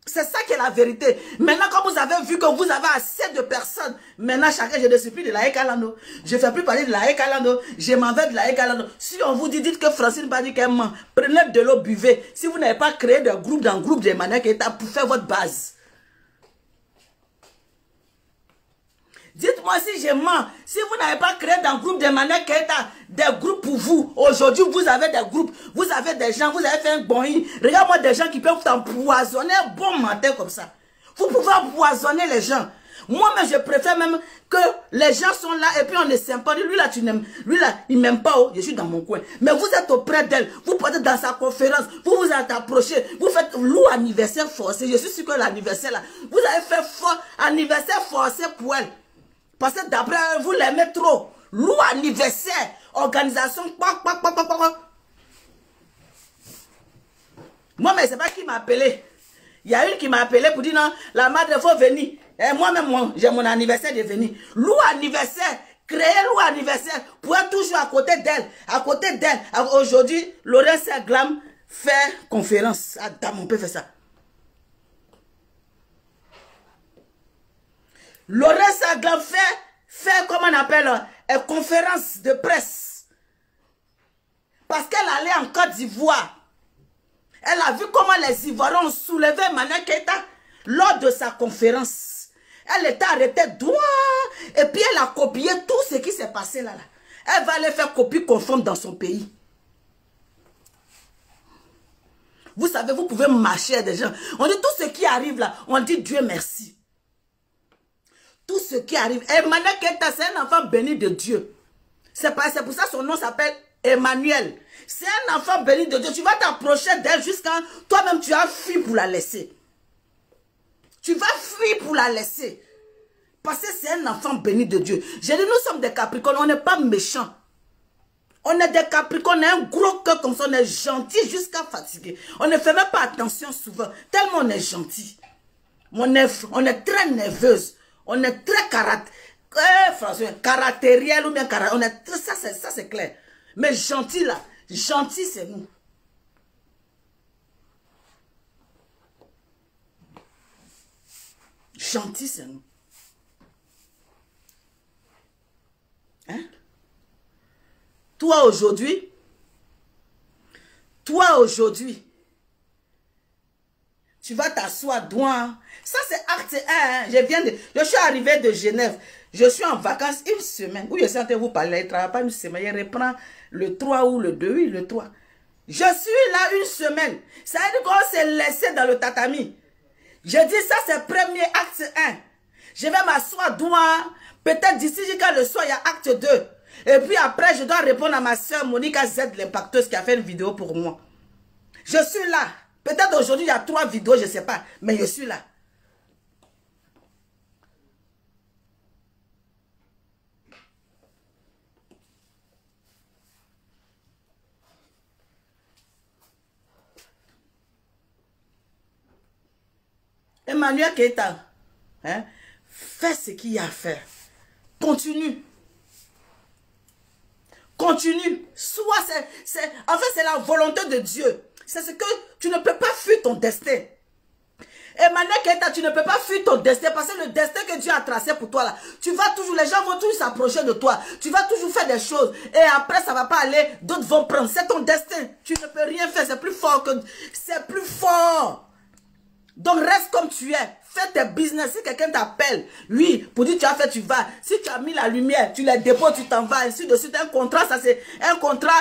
C'est ça qui est la vérité. Maintenant, quand vous avez vu que vous avez assez de personnes, maintenant, chacun, je ne suis plus de la Ekalando. Je ne fais plus parler de la Ekalando. Je m'en vais de la Ekalando. Si on vous dit, dites que Francine pas dit qu'elle ment. Prenez de l'eau, buvez. Si vous n'avez pas créé de groupe dans le groupe de Emmanuel Keïta pour faire votre base. Dites-moi si je mens. Si vous n'avez pas créé dans le groupe d'Emmanuel Keïta des groupes pour vous, aujourd'hui vous avez des groupes, vous avez des gens, vous avez fait un bon. Regarde-moi des gens qui peuvent t'empoisonner un bon matin comme ça. Vous pouvez empoisonner les gens. Moi-même, je préfère même que les gens sont là et puis on ne s'aime pas. Lui là, tu n'aimes. Lui là, il m'aime pas. Oh, je suis dans mon coin. Mais vous êtes auprès d'elle. Vous partez dans sa conférence. Vous vous êtes approché. Vous faites loup anniversaire forcé. Je suis sûr que l'anniversaire là, vous avez fait anniversaire forcé pour elle. Parce que d'après vous l'aimez trop. Loup anniversaire. Organisation. Moi, mais c'est pas qui m'a appelé. Il y a une qui m'a appelé pour dire non, la madre, il faut venir. Et moi-même, j'ai mon anniversaire de venir. Loup anniversaire. Créer loup anniversaire pour être toujours à côté d'elle. À côté d'elle. Aujourd'hui, Laurence Glam fait conférence. Ah, dame, on peut faire ça. Laurence Glam fait comment on appelle, conférence de presse. Parce qu'elle allait en Côte d'Ivoire. Elle a vu comment les Ivoiriens ont soulevé Emmanuel Keïta lors de sa conférence. Elle était arrêtée droit. Et puis elle a copié tout ce qui s'est passé là. Elle va aller faire copie conforme dans son pays. Vous savez, vous pouvez marcher des gens. On dit tout ce qui arrive là, on dit Dieu merci. Tout ce qui arrive. Emmanuel Keïta, c'est un enfant béni de Dieu. C'est pour ça que son nom s'appelle Emmanuel. C'est un enfant béni de Dieu. Tu vas t'approcher d'elle jusqu'à toi-même tu as fui pour la laisser. Tu vas fuir pour la laisser. Parce que c'est un enfant béni de Dieu. J'ai dit, nous sommes des Capricornes, on n'est pas méchants. On est des Capricornes, on a un gros cœur comme ça, on est gentil jusqu'à fatiguer. On ne fait même pas attention souvent, tellement on est gentil. On est très nerveuse, on est très caractériel ou bien ça c'est clair. Mais gentil là, gentil c'est nous. Gentil c'est nous. Hein? Toi aujourd'hui, tu vas t'asseoir droit. Ça c'est acte 1. Hein? Je suis arrivé de Genève. Je suis en vacances une semaine. Oui, je suis en train de vous parler. Il ne travaille pas une semaine. Il reprend le 3 ou le 2. Oui, le 3. Je suis là une semaine. Ça veut dire qu'on s'est laissé dans le tatami. Je dis ça c'est premier acte 1. Je vais m'asseoir droit. Peut-être d'ici jusqu'à le soir, il y a acte 2. Et puis après, je dois répondre à ma soeur Monica Z, l'impacteuse, qui a fait une vidéo pour moi. Je suis là. Peut-être aujourd'hui, il y a 3 vidéos, je ne sais pas. Mais je suis là. Emmanuel Keita, hein, fais ce qu'il y a à faire. Continue. Continue. En fait, c'est la volonté de Dieu. C'est ce que tu ne peux pas fuir ton destin. Emmanuel Keita, tu ne peux pas fuir ton destin parce que le destin que Dieu a tracé pour toi là, les gens vont toujours s'approcher de toi. Tu vas toujours faire des choses et après ça va pas aller, d'autres vont prendre. C'est ton destin. Tu ne peux rien faire, c'est plus fort c'est plus fort. Donc reste comme tu es. Fais tes business. Si quelqu'un t'appelle, oui, pour dire tu as fait, tu vas. Si tu as mis la lumière, tu les déposes, tu t'en vas. Ainsi de suite. Un contrat, ça c'est un contrat.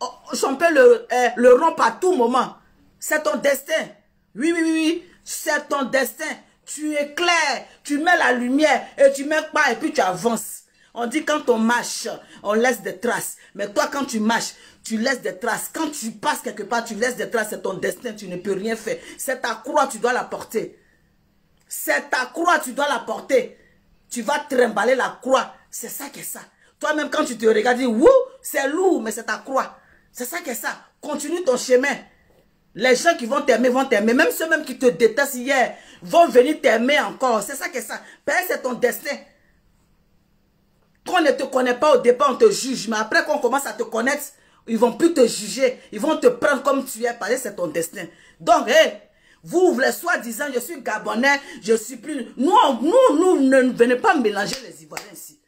On peut le rompre à tout moment. C'est ton destin. Oui. C'est ton destin. Tu éclaires, tu mets la lumière et tu mets pas et puis tu avances. On dit quand on marche, on laisse des traces. Mais toi, quand tu marches, tu laisses des traces. Quand tu passes quelque part, tu laisses des traces. C'est ton destin, tu ne peux rien faire. C'est ta croix, tu dois la porter. C'est ta croix, tu dois la porter. Tu vas trimballer la croix. C'est ça qui est ça. Toi-même, quand tu te regardes, tu dis, wouh, c'est lourd, mais c'est ta croix. C'est ça qui est ça. Continue ton chemin. Les gens qui vont t'aimer vont t'aimer. Même ceux même qui te détestent hier vont venir t'aimer encore. C'est ça qui est ça. Père, c'est ton destin. Quand on ne te connaît pas au départ, on te juge. Mais après, quand on commence à te connaître, ils ne vont plus te juger. Ils vont te prendre comme tu es. Parce que c'est ton destin. Donc, vous les soi-disant, je suis Gabonais, je suis plus... Nous, ne venez pas mélanger les Ivoiriens ici.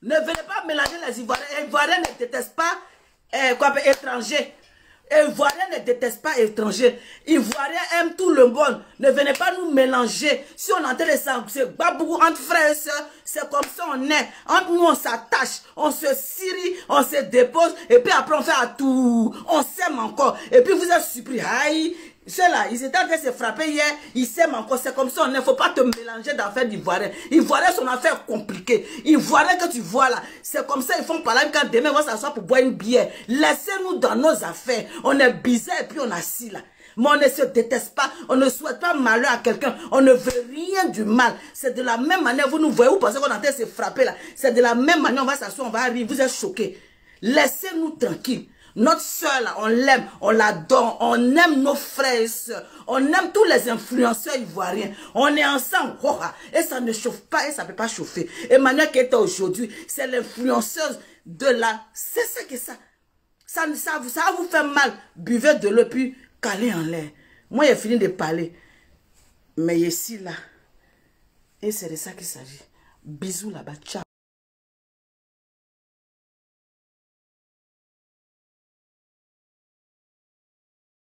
Ne venez pas mélanger les Ivoiriens. Les Ivoiriens ne détestent pas étrangers. Ivoiriens ne détestent pas étrangers. Ivoiriens aiment tout le monde. Ne venez pas nous mélanger. Si on entend les se babou entre frères et sœurs, c'est comme ça on est. Entre nous, on s'attache, on se cirie, on se dépose, et puis après on fait à tout. On s'aime encore. Et puis vous êtes surpris. Aïe, ceux-là, ils étaient en train de se frapper hier, ils s'aiment encore. C'est comme ça, il ne faut pas te mélanger d'affaires d'Ivoiriens. Ivoiriens sont affaires compliquées. Ivoiriens que tu vois là, c'est comme ça, ils font parler quand demain on va s'asseoir pour boire une bière. Laissez-nous dans nos affaires. On est bizarre et puis on est assis là. Mais on ne se déteste pas, on ne souhaite pas malheur à quelqu'un, on ne veut rien du mal. C'est de la même manière, vous nous voyez, vous pensez qu'on est en train de se frapper là. C'est de la même manière, on va s'asseoir, on va rire, vous êtes choqués. Laissez-nous tranquilles. Notre soeur là, on l'aime, on l'adore, on aime nos frères et soeurs, on aime tous les influenceurs ivoiriens, on est ensemble, et ça ne chauffe pas et ça ne peut pas chauffer. Emmanuel Keita aujourd'hui, c'est l'influenceuse de la... C'est ça que ça. Ça va vous faire mal. Buvez de l'eau puis calez en l'air. Moi, j'ai fini de parler. Mais ici là, et c'est de ça qu'il s'agit. Bisous là-bas, ciao.